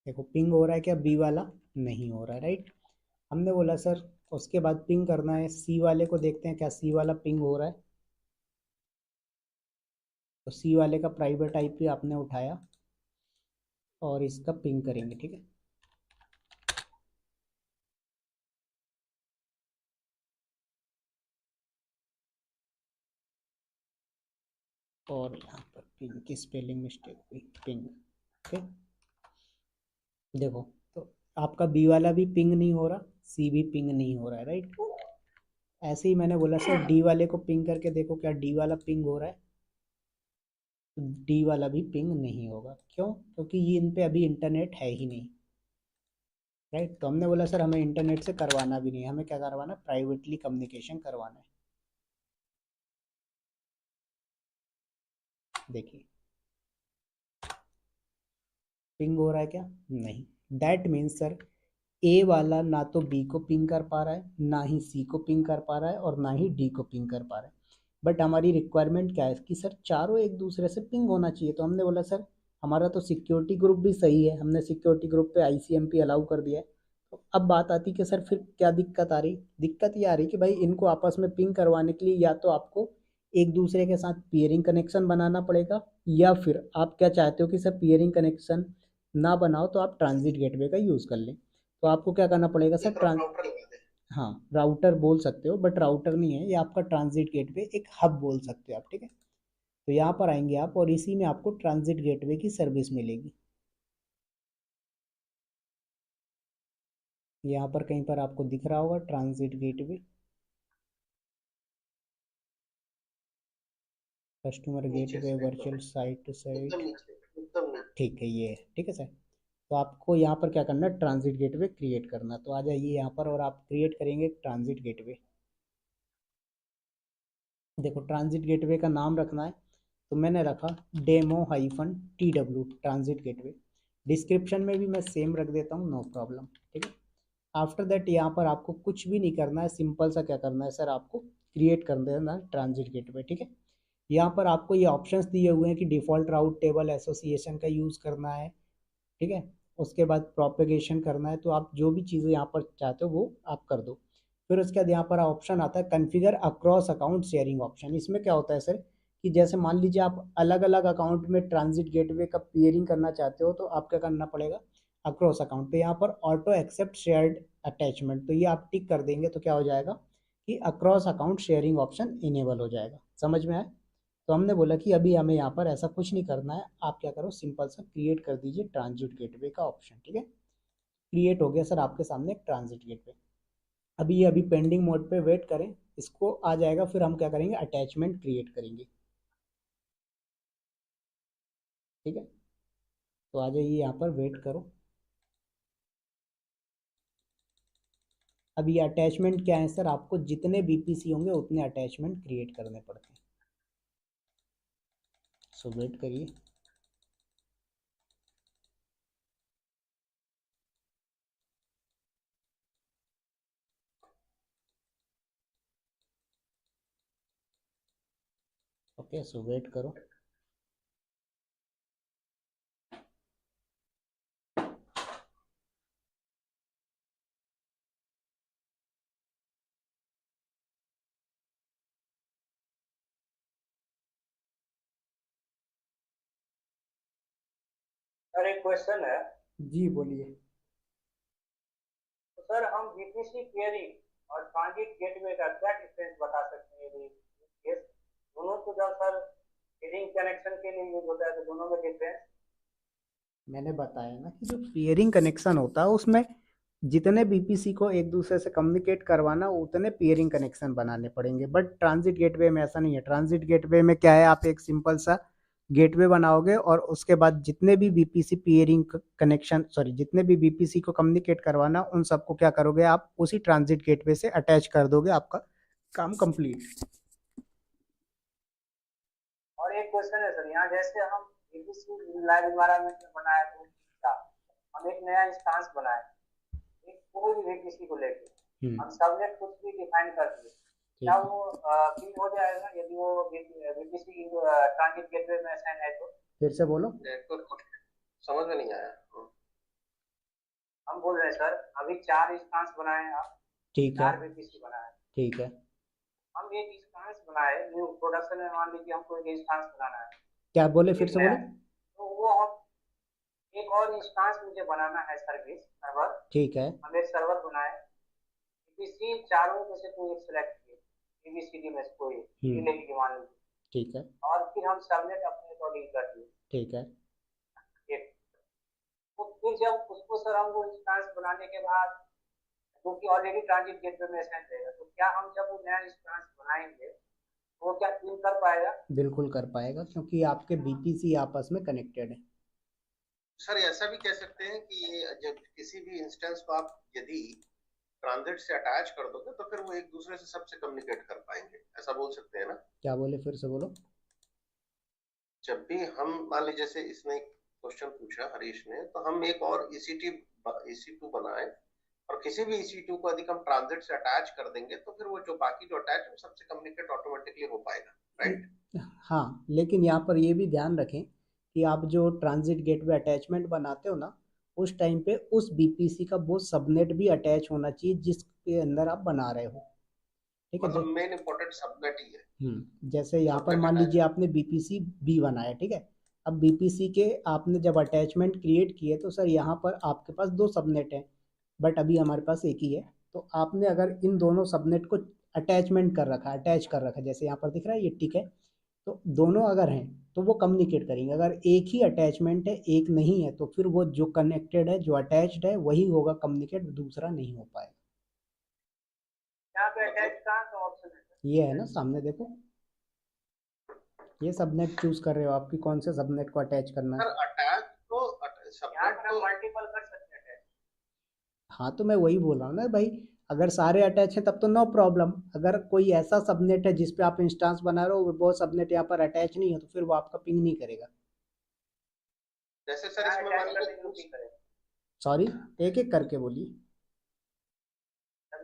देखो पिंग हो रहा है क्या बी वाला? नहीं हो रहा है, राइट। हमने बोला सर उसके बाद पिंग करना है सी वाले को, देखते हैं क्या सी वाला पिंग हो रहा है। तो सी वाले का प्राइवेट आईपी आपने उठाया और इसका पिंग करेंगे, ठीक है। और यहाँ पर पिंग की स्पेलिंग मिस्टेक हुई, पिंग। ओके, देखो तो आपका बी वाला भी पिंग नहीं हो रहा, सी भी पिंग नहीं हो रहा है, राइट। ऐसे ही मैंने बोला सर डी वाले को पिंग करके देखो क्या डी वाला पिंग हो रहा है। डी वाला भी पिंग नहीं होगा, क्यों? क्योंकि ये इन पे अभी इंटरनेट है ही नहीं, राइट। तो हमने बोला सर हमें इंटरनेट से करवाना भी नहीं है, हमें क्या करवाना है, प्राइवेटली कम्युनिकेशन करवाना है। देखिए पिंग हो रहा है क्या? नहीं। दैट मीन्स सर ए वाला ना तो बी को पिंग कर पा रहा है, ना ही सी को पिंग कर पा रहा है, और ना ही डी को पिंग कर पा रहा है। बट हमारी रिक्वायरमेंट क्या है कि सर चारों एक दूसरे से पिंग होना चाहिए। तो हमने बोला सर हमारा तो सिक्योरिटी ग्रुप भी सही है, हमने सिक्योरिटी ग्रुप पे आईसीएमपी अलाउ कर दिया है। तो अब बात आती कि सर फिर क्या दिक्कत आ रही? दिक्कत ये आ रही कि भाई इनको आपस में पिंग करवाने के लिए या तो आपको एक दूसरे के साथ पियरिंग कनेक्शन बनाना पड़ेगा, या फिर आप क्या चाहते हो कि सर पियरिंग कनेक्शन ना बनाओ तो आप ट्रांजिट गेटवे का यूज़ कर लें। तो आपको क्या करना पड़ेगा सर, राउटर लगा दे। हाँ राउटर बोल सकते हो, बट राउटर नहीं है ये, आपका ट्रांजिट गेटवे एक हब बोल सकते हो आप, ठीक है। तो यहाँ पर आएंगे आप और इसी में आपको ट्रांजिट गेटवे की सर्विस मिलेगी। यहाँ पर कहीं पर आपको दिख रहा होगा ट्रांजिट गेटवे, कस्टमर नीचे गेटवे से वर्चुअल साइट टू एकदम साइट, नीचे, एकदम नीचे। ठीक है ये है, ठीक है सर। तो आपको यहाँ पर क्या करना है, ट्रांजिट गेटवे क्रिएट करना। तो आ जाइए यहाँ पर और आप क्रिएट करेंगे ट्रांजिट गेटवे। देखो ट्रांजिट गेटवे का नाम रखना है, तो मैंने रखा demo-tw ट्रांजिट गेटवे। डिस्क्रिप्शन में भी मैं सेम रख देता हूँ, नो प्रॉब्लम, ठीक है। आफ्टर दैट यहाँ पर आपको कुछ भी नहीं करना है, सिंपल सा क्या करना है सर, आपको क्रिएट कर देना है ट्रांजिट गेटवे, ठीक है। यहाँ पर आपको ये ऑप्शंस दिए हुए हैं कि डिफ़ॉल्ट राउट टेबल एसोसिएशन का यूज़ करना है, ठीक है। उसके बाद प्रोपेगेशन करना है, तो आप जो भी चीज़ें यहाँ पर चाहते हो वो आप कर दो। फिर उसके बाद यहाँ पर ऑप्शन आता है configure across account sharing option. इसमें क्या होता है सर कि जैसे मान लीजिए आप अलग अलग अकाउंट में ट्रांजिट गेटवे का पेयरिंग करना चाहते हो, तो आप क्या करना पड़ेगा, अक्रॉस अकाउंट पे यहाँ पर ऑटो एक्सेप्ट शेयर्ड अटैचमेंट, तो ये आप टिक कर देंगे तो क्या हो जाएगा कि across account sharing option enable हो जाएगा। समझ में आया? तो हमने बोला कि अभी हमें यहाँ पर ऐसा कुछ नहीं करना है, आप क्या करो सिंपल सा क्रिएट कर दीजिए ट्रांजिट गेटवे का ऑप्शन, ठीक है। क्रिएट हो गया सर आपके सामने ट्रांजिट गेटवे। अभी ये अभी पेंडिंग मोड पे वेट करें, इसको आ जाएगा, फिर हम क्या करेंगे अटैचमेंट क्रिएट करेंगे, ठीक है। तो आ जाइए यहाँ पर वेट करो। अब ये अटैचमेंट क्या है सर, आपको जितने बीपीसी होंगे उतने अटैचमेंट क्रिएट करने पड़ते हैं। सो वेट करिए। ओके सो वेट करो। सर एक क्वेश्चन है। जी बोलिए। तो सर हम बीपीसी पेयरिंग और ट्रांजिट गेटवे का क्या डिफरेंस बता सकते हैं? ये दोनों तो जब सर पेयरिंग कनेक्शन के लिए यूज होता है, तो दोनों में डिफरेंस। मैंने बताया ना कि जो पेयरिंग कनेक्शन होता है उसमें जितने बीपीसी को एक दूसरे से कम्युनिकेट करवाना उतने पेयरिंग कनेक्शन बनाने पड़ेंगे, बट ट्रांजिट गेटवे में ऐसा नहीं है। ट्रांजिट गेटवे में क्या है, आप एक सिंपल सा गेटवे बनाओगे और उसके बाद जितने भी बीपीसी पीयरिंग कनेक्शन जितने भी बीपीसी को कम्युनिकेट करवाना उन सबको क्या करोगे आप उसी ट्रांजिट गेटवे से अटैच कर दोगे, आपका काम कंप्लीट। और एक क्वेश्चन है सर, यहाँ जैसे हम बीपीसी लाइव एनवायरनमेंट में बनाए तो हम एक नया इंस्टांस बनाए एक कोई भी बीपीसी को लेके हम सबनेट कुछ भी डिफाइन कर दिए, क्या वो फिल हो जाएगा यदि वो बीपीसी ट्रांजिट गेटवे में असाइन है तो? फिर से बोलो, समझ में नहीं आया। हम बोल रहे हैं सर अभी 4 इंस्टांस बनाए हैं आप, ठीक है 4 बीपीसी बनाए, ठीक है, हम एक इंस्टांस बनाए न्यू प्रोडक्शन में, मान लीजिए हमको एक इंस्टांस बनाना है, क्या बोले फिर से बोले? तो वो हम एक और इंस्टांस मुझे बनाना है सर्विस सर्वर, ठीक है, हम एक सर्वर बनाए बीपीसी चारों में से कोई एक सेलेक्ट किए एबीसीडी में से कोई लेके मान लीजिए, ठीक है, और फिर हम सबनेट अपने अकॉर्डिंग कर दिए, ठीक है, तो फिर जब उसको सर हम वो इंस्टांस बनाने के बाद जो कि ऑलरेडी ट्रांजिट गेटवे में असाइन रहेगा, तो क्या हम जब वो नया इंस्टांस बनाएंगे तो वो क्या पिन कर पाएगा? बिल्कुल कर पाएगा, क्योंकि आपके बीपीसी आपस में कनेक्टेड है। सर ऐसा भी कह सकते हैं कि ये जब किसी भी इंस्टेंस को आप यदि ट्रांजिट से अटैच कर दोगे तो फिर वो एक दूसरे से सबसे कम्युनिकेट कर पाएंगे, ऐसा बोल सकते हैं ना? क्या बोले फिर से बोलो? जब भी हम मान लीजिए जैसे इसने क्वेश्चन पूछा हरीश ने, तो हम एक और EC2 बनाए और किसी भी EC2 को यदि हम ट्रांजिट से अटैच कर देंगे तो फिर वो जो बाकी जो अटैच है सबसे कम्युनिकेट ऑटोमेटिकली हो पाएगा, राइट? हाँ, लेकिन यहाँ पर ये भी ध्यान रखें कि आप जो ट्रांजिट गेटवे अटैचमेंट बनाते हो ना, उस टाइम पे उस बीपीसी का वो सबनेट भी अटैच होना चाहिए जिसके अंदर आप बना रहे हो, ठीक है? मतलब मेन इंपॉर्टेंट सबनेट ही है। जैसे यहाँ पर मान लीजिए आपने बीपीसी बी बनाया, ठीक है? अब बीपीसी के आपने जब अटैचमेंट क्रिएट किए तो सर यहाँ पर आपके पास 2 सबनेट हैं, बट अभी हमारे पास एक ही है, तो आपने अगर इन दोनों सबनेट को अटैच कर रखा है, जैसे यहाँ पर दिख रहा है ये टिक है, तो दोनों अगर हैं तो वो कम्युनिकेट करेंगे। अगर एक ही अटैचमेंट है एक नहीं है तो फिर वो जो कनेक्टेड है जो अटैच्ड है वही होगा कम्युनिकेट, दूसरा नहीं हो पाएगा। यहाँ पे अटैच कहाँ का ऑप्शन है? ये है ना सामने देखो, ये सबनेट चूज कर रहे हो आपकी कौन से सबनेट को अटैच करना है। अटैच तो सबनेट तो मल्टीपल कर सकते हैं। हाँ तो मैं वही बोल रहा हूँ ना भाई, अगर सारे अटैच हैं तब तो नो प्रॉब्लम, अगर कोई ऐसा सबनेट है जिसपे आप इंस्टांस बना रहे हो वो सबनेट यहाँ पर अटैच नहीं है तो फिर वो आपका पिंग नहीं करेगा। जैसे सर इसमें सॉरी, एक एक करके बोलिए।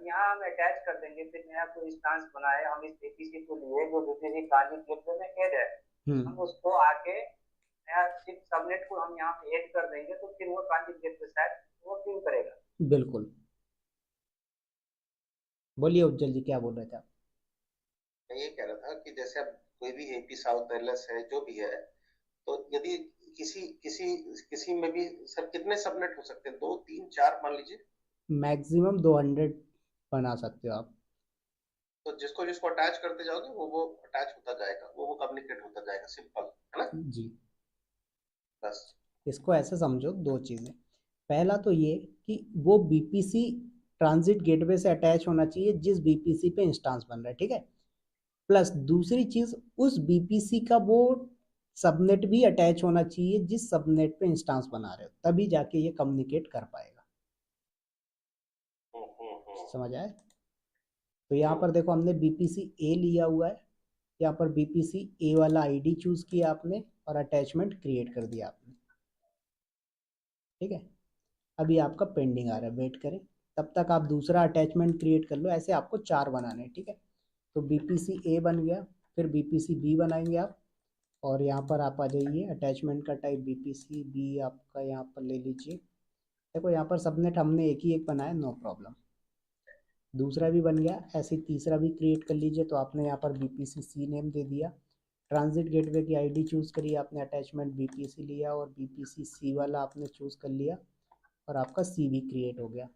यहाँ हम अटैच कर देंगे, फिर नया कोई इंस्टांस बनाए हम इस बीपीसी को लिए जो बीपीसी ट्रांजिट गेटवे में ऐड है, हम उसको आके नया सिर्फ सबनेट को हम यहाँ पे ऐड कर देंगे तो फिर वो ट्रांजिट गेटवे शायद वो पिंग करेगा। बिल्कुल, बोलिए उज्जवल जी क्या बोल रहे थे आप? मैं ये कह रहा था कि जैसे अब कोई भी एपी साउथ एलएस है जो भी है, तो यदि किसी में भी सर कितने सबनेट हो सकते हैं? 2 3 4 मान लीजिए, मैक्सिमम 200 बना सकते हो आप। तो जिसको अटैच करते जाओगे वो अटैच होता जाएगा, वो कम्युनिकेट होता जाएगा, सिंपल है ना जी। बस इसको ऐसे समझो, 2 चीजें, पहला तो ये कि वो बीपीसी ट्रांजिट गेटवे से अटैच होना चाहिए जिस बीपीसी पे इंस्टांस बन रहा है, ठीक है? प्लस दूसरी चीज उस बीपीसी का वो सबनेट भी अटैच होना चाहिए जिस सबनेट पे इंस्टांस बना रहे हो, तभी जाके ये कम्युनिकेट कर पाएगा। समझ आए? तो यहाँ पर देखो हमने बीपीसी ए लिया हुआ है, यहाँ पर बीपीसी ए वाला आईडी चूज किया आपने और अटैचमेंट क्रिएट कर दिया आपने, ठीक है? अभी आपका पेंडिंग आ रहा है, वेट करें, तब तक आप दूसरा अटैचमेंट क्रिएट कर लो। ऐसे आपको 4 बनाने हैं, ठीक है? तो बीपीसी ए बन गया, फिर बीपीसी बी बनाएंगे आप, और यहाँ पर आप आ जाइए, अटैचमेंट का टाइप बीपीसी बी आपका यहाँ पर ले लीजिए। देखो यहाँ पर सबनेट हमने एक ही एक बनाया, नो प्रॉब्लम, दूसरा भी बन गया, ऐसे तीसरा भी क्रिएट कर लीजिए। तो आपने यहाँ पर बीपीसी सी नेम दे दिया, ट्रांजिट गेटवे की आईडी चूज़ करी आपने, अटैचमेंट बीपीसी लिया और बीपीसी सी वाला आपने चूज़ कर लिया और आपका सी भी क्रिएट हो गया।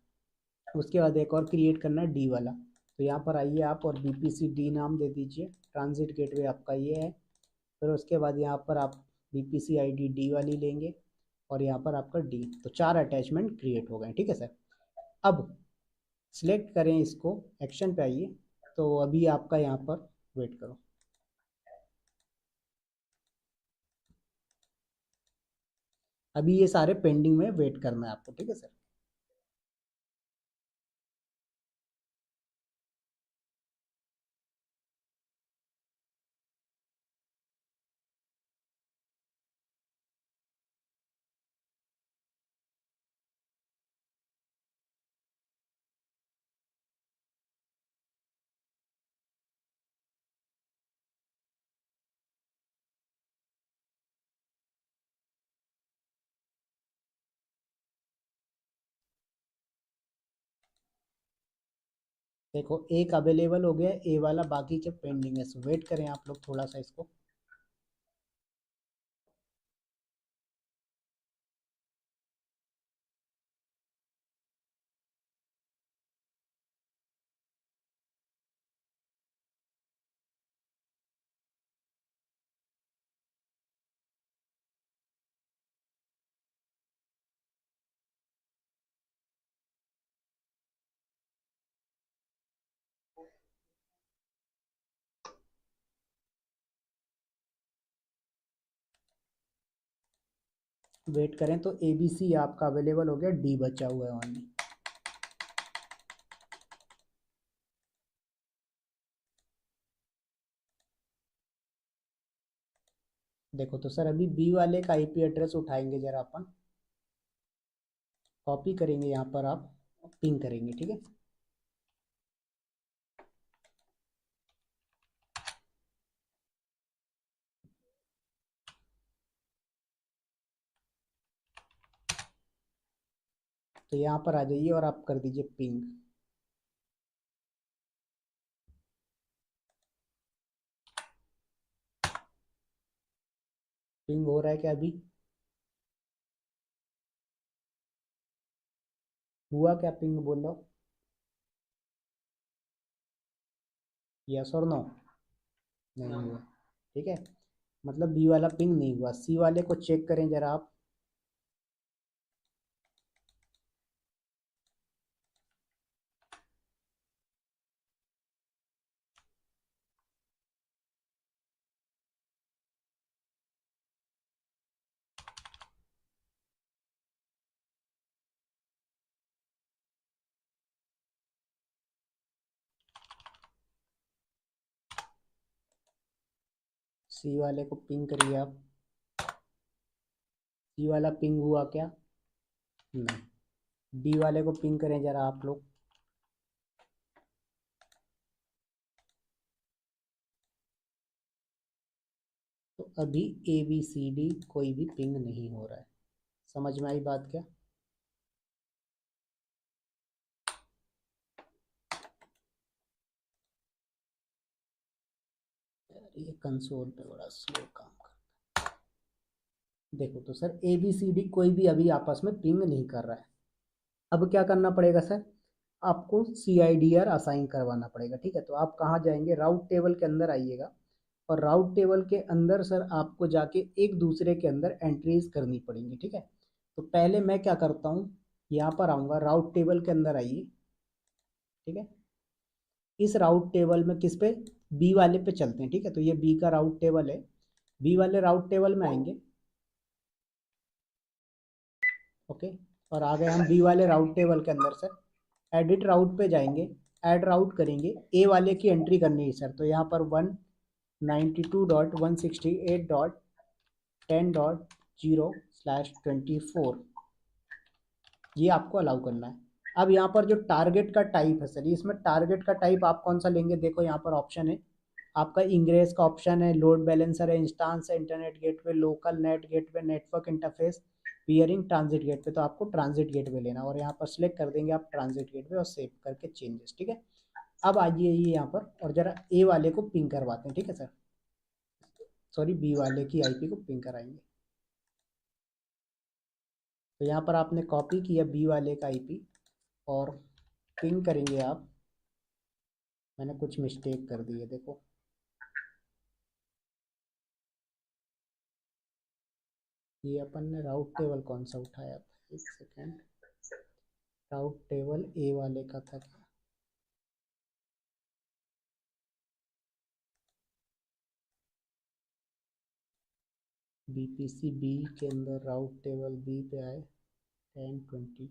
उसके बाद एक और क्रिएट करना है डी वाला, तो यहाँ पर आइए आप और बीपीसी डी नाम दे दीजिए, ट्रांजिट गेटवे आपका ये है। फिर उसके बाद यहाँ पर आप बीपीसी आईडी डी वाली लेंगे और यहाँ पर आपका डी, तो 4 अटैचमेंट क्रिएट हो गए, ठीक है सर? अब सिलेक्ट करें इसको, एक्शन पे आइए, तो अभी आपका यहाँ पर वेट करो, अभी ये सारे पेंडिंग में वेट करना है आपको, ठीक है सर। देखो एक अवेलेबल हो गया ए वाला, बाकी के पेंडिंग है, सो वेट करें आप लोग थोड़ा सा इसको। वेट करें तो ए बी सी आपका अवेलेबल हो गया, डी बचा हुआ है ओनली। देखो तो सर अभी बी वाले का आईपी एड्रेस उठाएंगे जरा अपन, कॉपी करेंगे यहाँ पर आप, पिंग करेंगे, ठीक है। तो यहाँ पर आ जाइए और आप कर दीजिए पिंग। पिंग हो रहा है क्या अभी? हुआ क्या पिंग बोल रहा हूँ? यस और नो? नहीं हुआ, ठीक है। मतलब बी वाला पिंग नहीं हुआ। सी वाले को चेक करें जरा आप। सी वाले को पिंग करिए आप। सी वाला पिंग हुआ क्या? नहीं। डी वाले को पिंग करें जरा आप लोग। तो अभी ए बी सी डी कोई भी पिंग नहीं हो रहा है। समझ में आई बात क्या? यार ये कंसोल पे बड़ा स्लो काम कर। देखो तो sir A B C D कोई भी अभी आपस में पिंग नहीं कर रहा है। अब क्या करना पड़ेगा सर? आपको सी आई डी आर असाइन करवाना पड़ेगा, ठीक है। तो आप कहाँ जाएंगे? राउट टेबल के अंदर आइएगा, और राउट टेबल के अंदर सर आपको जाके एक दूसरे के अंदर एंट्रीज करनी पड़ेंगी, ठीक है। तो पहले मैं क्या करता हूँ, यहाँ पर आऊँगा, राउट टेबल के अंदर आइए, ठीक है। इस राउट टेबल में किस पे? बी वाले पे चलते हैं, ठीक है। तो ये बी का राउट टेबल है। बी वाले राउट टेबल में आएंगे, ओके। और आ गए हम बी वाले राउट टेबल के अंदर सर। एडिट राउट पे जाएंगे, ऐड राउट करेंगे, ए वाले की एंट्री करनी है सर। तो यहाँ पर 192.168.10.0/24 ये आपको अलाउ करना है। अब यहाँ पर जो टारगेट का टाइप है सर, इसमें टारगेट का टाइप आप कौन सा लेंगे? देखो यहाँ पर ऑप्शन है आपका, इंग्रेस का ऑप्शन है, लोड बैलेंसर है, इंस्टांस है, internet gateway, local net gateway, network interface, peering, transit gateway. तो आपको ट्रांजिट गेटवे लेना, और यहाँ पर सिलेक्ट कर देंगे आप ट्रांजिट गेटवे और सेव करके चेंजेस, ठीक है। अब आइए यहाँ पर और जरा ए वाले को पिंग करवाते हैं, ठीक है सर। सॉरी, बी वाले की आईपी को पिंग कराएंगे। तो यहाँ पर आपने कॉपी किया बी वाले का आईपी और पिंग करेंगे आप। मैंने कुछ मिस्टेक कर दी है, देखो। ये अपन ने राउट टेबल कौन सा उठाया था? एक सेकेंड, राउट टेबल ए वाले का था क्या? BPC B के अंदर राउट टेबल B पे आए 10 20,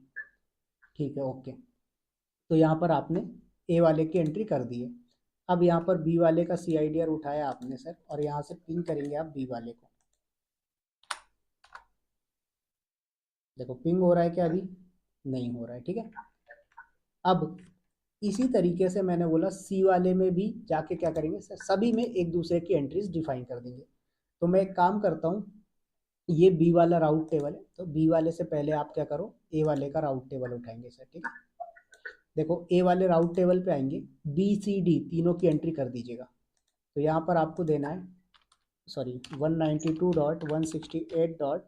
ठीक है ओके। तो यहाँ पर आपने ए वाले की एंट्री कर दी है। अब यहाँ पर बी वाले का CIDR उठाया आपने सर, और यहाँ से पिंग करेंगे आप बी वाले को। देखो पिंग हो रहा है क्या? अभी नहीं हो रहा है, ठीक है। अब इसी तरीके से मैंने बोला सी वाले में भी जाके क्या करेंगे सर, सभी में एक दूसरे की एंट्रीज डिफाइन कर देंगे। तो मैं एक काम करता हूँ, ये बी वाला राउट टेबल है, तो बी वाले से पहले आप क्या करो, ए वाले का राउट टेबल उठाएंगे सर, ठीक है। देखो ए वाले राउट टेबल पे आएंगे, BCD तीनों की एंट्री कर दीजिएगा। तो यहाँ पर आपको देना है, सॉरी 192.168 डॉट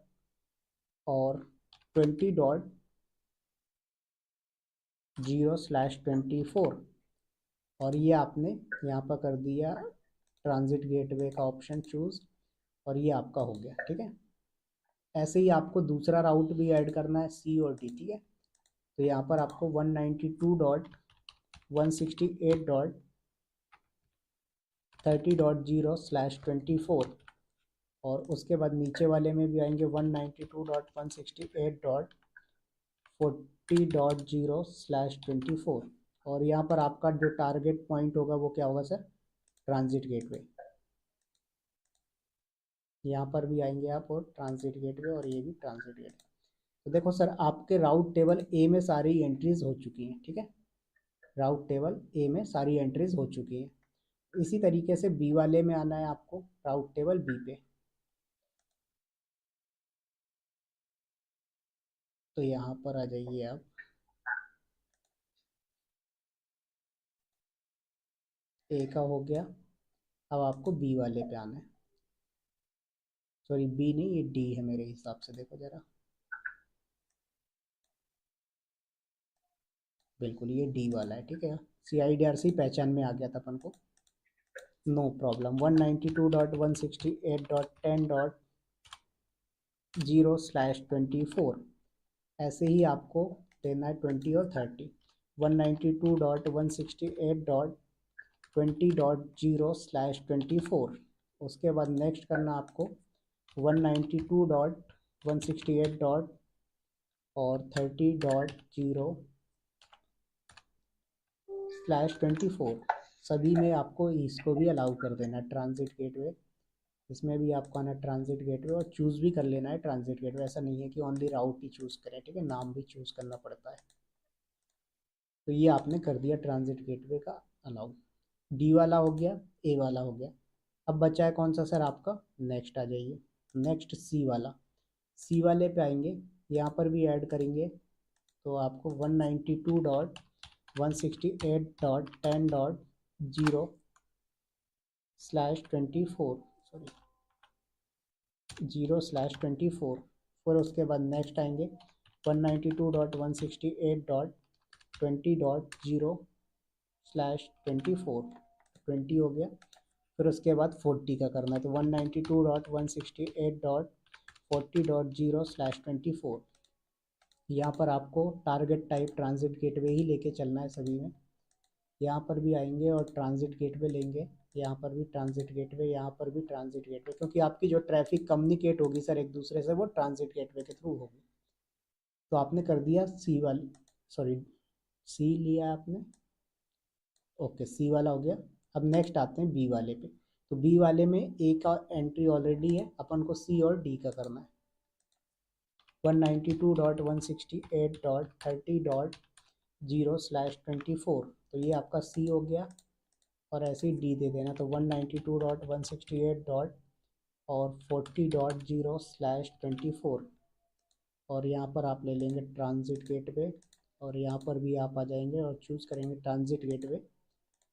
और 20.0/24, और ये आपने यहाँ पर कर दिया ट्रांजिट गेटवे का ऑप्शन चूज, और ये आपका हो गया, ठीक है। ऐसे ही आपको दूसरा राउट भी ऐड करना है, C और D, ठीक है। तो यहाँ पर आपको 192.168.30.0/24, और उसके बाद नीचे वाले में भी आएंगे 192.168.40.0/24, और यहाँ पर आपका जो टारगेट पॉइंट होगा वो क्या होगा सर, ट्रांजिट गेटवे। यहाँ पर भी आएंगे आप और ट्रांजिट गेटवे, और ये भी ट्रांजिट गेटवे। तो देखो सर आपके राउट टेबल ए में सारी एंट्रीज हो चुकी हैं, ठीक है। राउट टेबल ए में सारी एंट्रीज हो चुकी हैं। इसी तरीके से बी वाले में आना है आपको, राउट टेबल बी पे। तो यहाँ पर आ जाइए आप, ए का हो गया। अब आपको बी वाले पे आना है, सॉरी बी नहीं, ये डी है मेरे हिसाब से, देखो जरा, बिल्कुल ये डी वाला है, ठीक है। CIDR से पहचान में आ गया था अपन को, नो प्रॉब्लम। 192.168.10.0/24, ऐसे ही आपको देना है 20 और 30। 192.168.20.0/24, उसके बाद नेक्स्ट करना आपको 192.168 डॉट और 30.0/24, सभी में आपको इसको भी अलाउ कर देना है ट्रांजिट गेटवे। इसमें भी आपको आना ट्रांजिट गेटवे, और चूज़ भी कर लेना है ट्रांजिट गेटवे। ऐसा नहीं है कि ओनली राउट ही चूज़ करें, ठीक है, नाम भी चूज़ करना पड़ता है। तो ये आपने कर दिया ट्रांजिट गेटवे का अलाउ। डी वाला हो गया, ए वाला हो गया। अब बचा है कौन सा सर आपका, नेक्स्ट आ जाइए, नेक्स्ट सी वाला। सी वाले पे आएंगे, यहाँ पर भी ऐड करेंगे, तो आपको 192.168.10.0/24, सॉरी 0/24। फिर उसके बाद नेक्स्ट आएंगे 192.168.20.0/24, 20 हो गया। फिर उसके बाद 40 का करना है, तो 192.168.40.0/24। यहाँ पर आपको टारगेट टाइप ट्रांजिट गेटवे ही लेके चलना है सभी में। यहाँ पर भी आएंगे और ट्रांजिट गेटवे लेंगे, यहाँ पर भी ट्रांजिट गेटवे, यहाँ पर भी ट्रांजिट गेटवे, क्योंकि आपकी जो ट्रैफिक कम्युनिकेट होगी सर एक दूसरे से, वो ट्रांजिट गेटवे के थ्रू होगी। तो आपने कर दिया सी वाली, सॉरी सी लिया आपने, ओके सी वाला हो गया। अब नेक्स्ट आते हैं बी वाले पे। तो बी वाले में ए का एंट्री ऑलरेडी है, अपन को सी और डी का करना है। 192.168.30.0/24, तो ये आपका सी हो गया, और ऐसे ही डी दे देना, तो 192.168 डॉट और 40.0/24, और यहाँ पर आप ले लेंगे ट्रांजिट गेटवे, और यहाँ पर भी आप आ जाएंगे और चूज़ करेंगे ट्रांजिट गेटवे,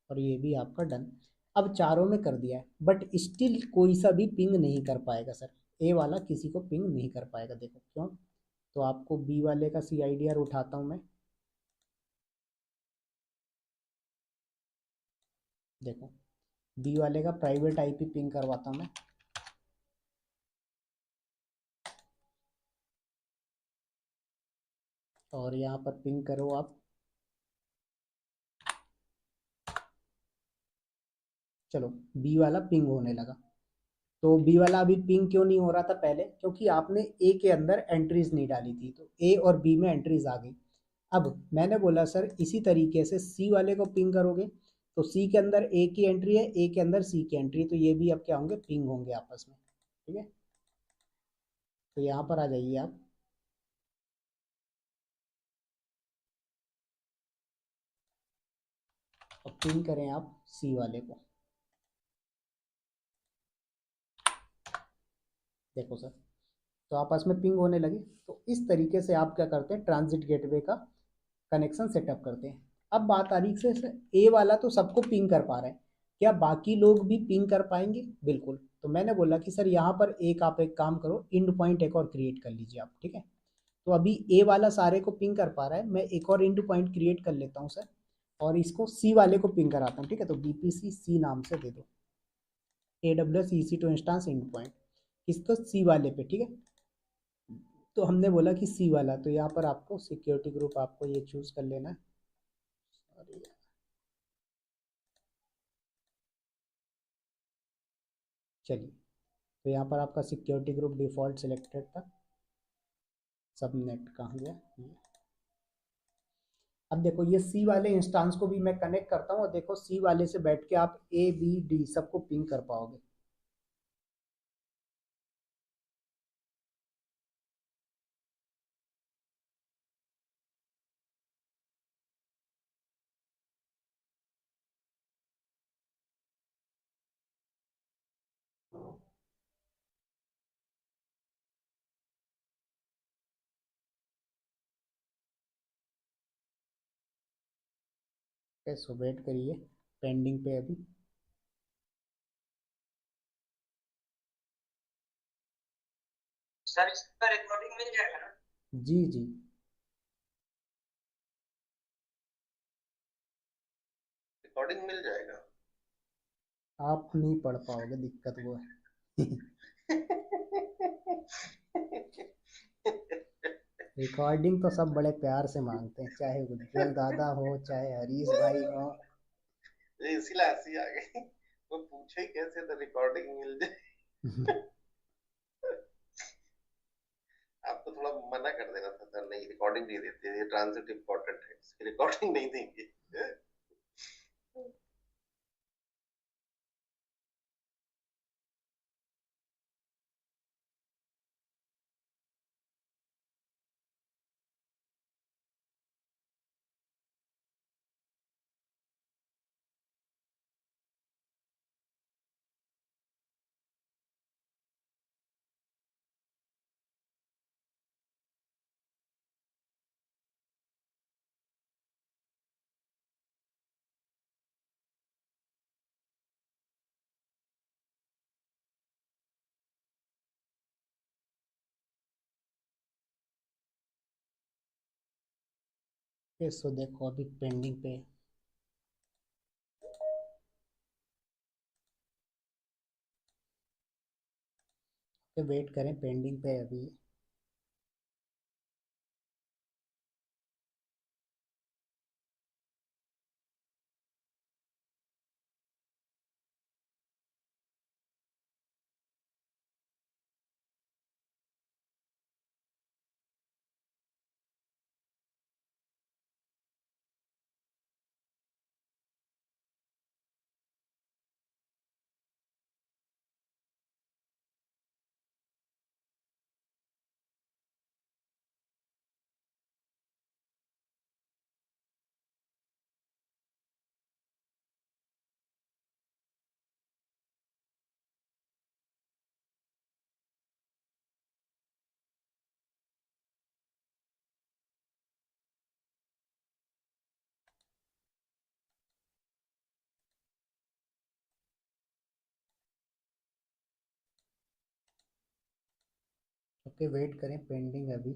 और ये भी आपका डन। अब चारों में कर दिया है, बट स्टिल कोई सा भी पिंग नहीं कर पाएगा सर, ए वाला किसी को पिंग नहीं कर पाएगा। देखो क्यों, तो आपको बी वाले का CIDR उठाता हूँ मैं, देखो बी वाले का प्राइवेट IP पिंग करवाता हूँ मैं, और यहाँ पर पिंग करो आप। चलो बी वाला पिंग होने लगा। तो बी वाला अभी पिंग क्यों नहीं हो रहा था पहले, क्योंकि आपने ए के अंदर एंट्रीज नहीं डाली थी, तो ए और बी में एंट्रीज आ गई। अब मैंने बोला सर इसी तरीके से सी वाले को पिंग करोगे, तो सी के अंदर ए की एंट्री है, ए के अंदर सी की एंट्री, तो ये भी अब क्या होंगे, पिंग होंगे आपस में। ठीक है, तो यहाँ पर आ जाइए आप। अब पिंग करें आप सी वाले को, देखो सर, तो आपस में पिंग होने लगे। तो इस तरीके से आप क्या करते हैं, ट्रांजिट गेटवे का कनेक्शन सेटअप करते हैं। अब बात आ रही है सर, ए वाला तो सबको पिंग कर पा रहा है, क्या बाकी लोग भी पिंग कर पाएंगे? बिल्कुल। तो मैंने बोला कि सर यहाँ पर एक आप एक काम करो, इंड पॉइंट एक और क्रिएट कर लीजिए आप। ठीक है, तो अभी ए वाला सारे को पिंग कर पा रहा है, मैं एक और इंड पॉइंट क्रिएट कर लेता हूँ सर, और इसको सी वाले को पिंग कराता हूँ। ठीक है, तो बीपीसी सी नाम से दे दो, AWS EC2 instance end point, इसको सी वाले पे। ठीक है, तो हमने बोला कि सी वाला, तो यहाँ पर आपको सिक्योरिटी ग्रुप आपको ये चूज कर लेना है। सॉरी, चलिए, तो यहाँ पर आपका सिक्योरिटी ग्रुप डिफॉल्ट सिलेक्टेड था। सबनेट कहाँ गया ये? अब देखो ये सी वाले इंस्टांस को भी मैं कनेक्ट करता हूँ, और देखो सी वाले से बैठ के आप A B D सबको पिंग कर पाओगे। सो वेट करिए, पेंडिंग पे अभी। सर इसका रिकॉर्डिंग मिल जाएगा ना? जी जी, रिकॉर्डिंग मिल जाएगा। आप नहीं पढ़ पाओगे, दिक्कत वो है। रिकॉर्डिंग तो सब बड़े प्यार से मांगते हैं, चाहे उज्जवल दादा हो, चाहे हरीश भाई हो। इसीलिए हंसी आ गई, वो पूछे कैसे तो रिकॉर्डिंग मिल जाए। आपको थोड़ा मना कर देना था सर, नहीं रिकॉर्डिंग नहीं देते, ये ट्रांजिट इंपॉर्टेंट है, इसकी रिकॉर्डिंग नहीं देंगे। सो देखो अभी पेंडिंग पे है। वेट करें, पेंडिंग पे है अभी। ओके, वेट करें, पेंडिंग है अभी।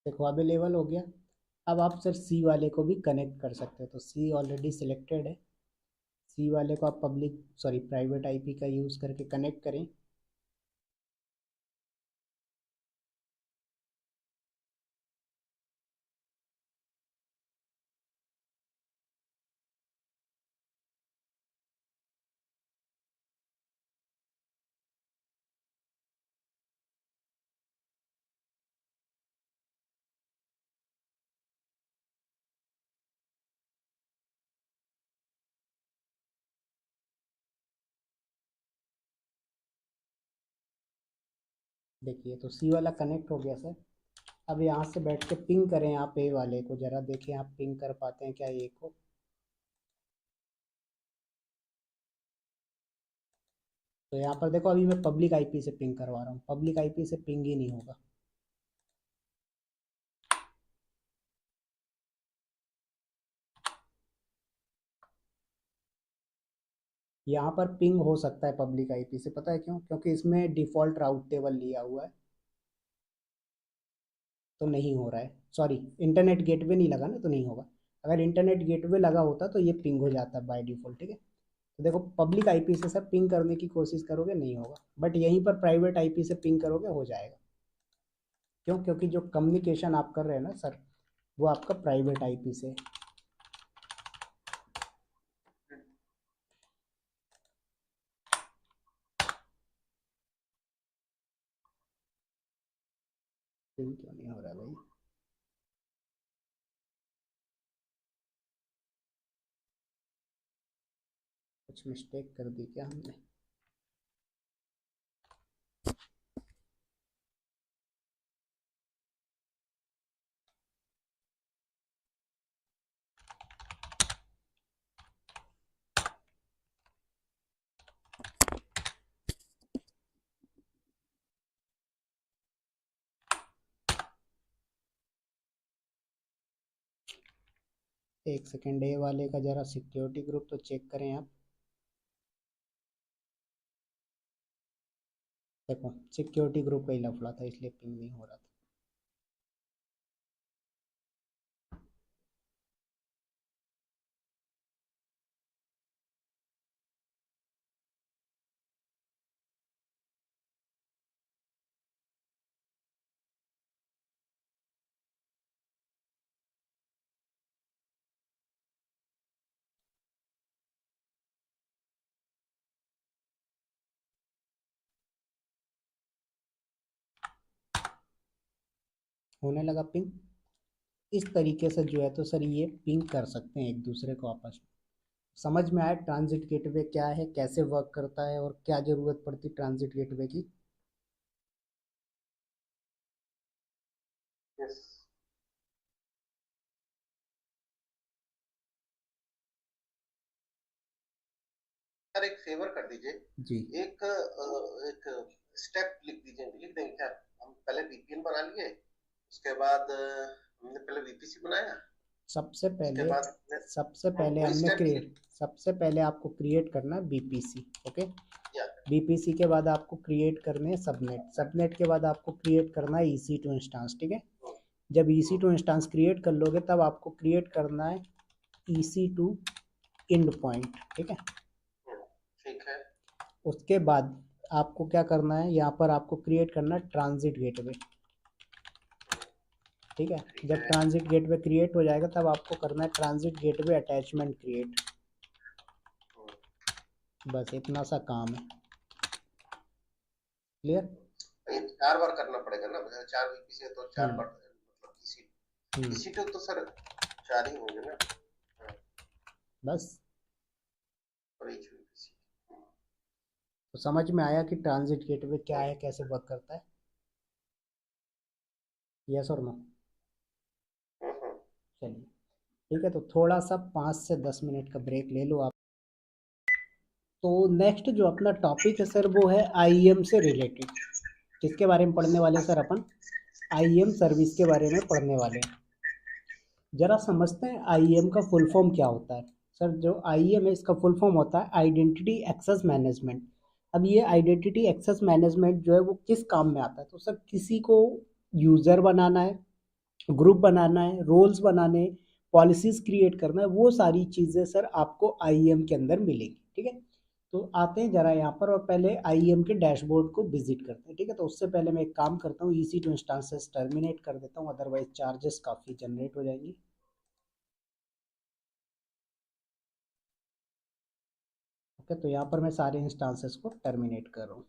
देखो अवेलेबल हो गया। अब आप सर सी वाले को भी कनेक्ट कर सकते हैं, तो सी ऑलरेडी सिलेक्टेड है, सी वाले को आप प्राइवेट आईपी का यूज़ करके कनेक्ट करें। देखिए तो सी वाला कनेक्ट हो गया सर। अब यहाँ से बैठ के पिंग करें आप ए वाले को, ज़रा देखें आप पिंग कर पाते हैं क्या ए को। तो यहाँ पर देखो अभी मैं पब्लिक आईपी से पिंग करवा रहा हूँ, पब्लिक आईपी से पिंग ही नहीं होगा। यहाँ पर पिंग हो सकता है पब्लिक आईपी से, पता है क्यों? क्योंकि इसमें डिफ़ॉल्ट राउट टेबल लिया हुआ है, तो नहीं हो रहा है। सॉरी, इंटरनेट गेटवे नहीं लगा ना, तो नहीं होगा। अगर इंटरनेट गेटवे लगा होता तो ये पिंग हो जाता बाय डिफ़ॉल्ट, ठीक है। तो देखो पब्लिक आईपी से सर पिंग करने की कोशिश करोगे नहीं होगा, बट यहीं पर प्राइवेट आईपी से पिंग करोगे हो जाएगा। क्यों? क्योंकि जो कम्युनिकेशन आप कर रहे हैं ना सर, वो आपका प्राइवेट आईपी से। पिंग क्यों नहीं हो रहा भाई? कुछ मिस्टेक कर दी क्या हमने? एक सेकेंड, ए वाले का ज़रा सिक्योरिटी ग्रुप तो चेक करें आप। देखो सिक्योरिटी ग्रुप का ही लफड़ा था, इसलिए पिंग नहीं हो रहा था। होने लगा पिंग। इस तरीके से जो है तो सर ये पिंग कर सकते हैं एक दूसरे को आपस में। समझ में आया ट्रांजिट गेटवे क्या है, कैसे वर्क करता है और क्या ज़रूरत पड़ती ट्रांजिट गेटवे की? यस सर, एक फेवर कर दीजिए, जी एक स्टेप लिख दीजिए, लिख देंगे क्या? हम पहले वीपीएन बना लिए, उसके बाद हमने पहले वीपीसी बनाया, सबसे उसके पहले बाद सबसे पहले वही हमने स्टेप सबसे पहले आपको क्रिएट करना है बीपीसी, ओके। या बीपीसी के बाद आपको क्रिएट करने हैं सबनेट, सबनेट के बाद आपको क्रिएट करना है EC2 इंस्टांस, ठीक है। जब EC2 इंस्टांस क्रिएट कर लोगे तब आपको क्रिएट करना है EC2 इंड पॉइंट, ठीक है। ठीक है। उसके बाद आपको क्या करना है, यहाँ पर आपको क्रिएट करना है ट्रांजिट गेटवे, ठीक है। जब ट्रांजिट गेटवे क्रिएट हो जाएगा तब आपको करना है ट्रांजिट गेटवे अटैचमेंट क्रिएट। बस इतना सा काम है, क्लियर? 4 बार करना पड़ेगा ना, 4 वीपीसी है तो 4 बार, मतलब EC2 तो सर 4 ही होंगे ना। बस और each VPC। तो समझ में आया कि ट्रांजिट गेटवे क्या है, कैसे वर्क करता है? यस और नो? चलिए ठीक है, तो थोड़ा सा 5 से 10 मिनट का ब्रेक ले लो आप। तो नेक्स्ट जो अपना टॉपिक है सर वो है IEM से रिलेटेड। किसके बारे में पढ़ने वाले हैं सर अपन? IEM सर्विस के बारे में पढ़ने वाले हैं। जरा समझते हैं IEM का फुल फॉर्म क्या होता है। सर जो IEM है इसका फुल फॉर्म होता है आइडेंटिटी एक्सेस मैनेजमेंट। अब ये आइडेंटिटी एक्सेस मैनेजमेंट जो है वो किस काम में आता है? तो सर किसी को यूज़र बनाना है, ग्रुप बनाना है, रोल्स बनाने, पॉलिसीज क्रिएट करना है, वो सारी चीज़ें सर आपको आईईएम के अंदर मिलेंगी। ठीक है, तो आते हैं जरा यहाँ पर और पहले आईईएम के डैशबोर्ड को विजिट करते हैं। ठीक है, तो उससे पहले मैं एक काम करता हूँ, EC2 इंस्टांसेस टर्मिनेट कर देता हूँ, अदरवाइज चार्जेस काफ़ी जनरेट हो जाएंगी। ओके, तो यहाँ पर मैं सारे इंस्टांसेस को टर्मिनेट कर रहा हूँ।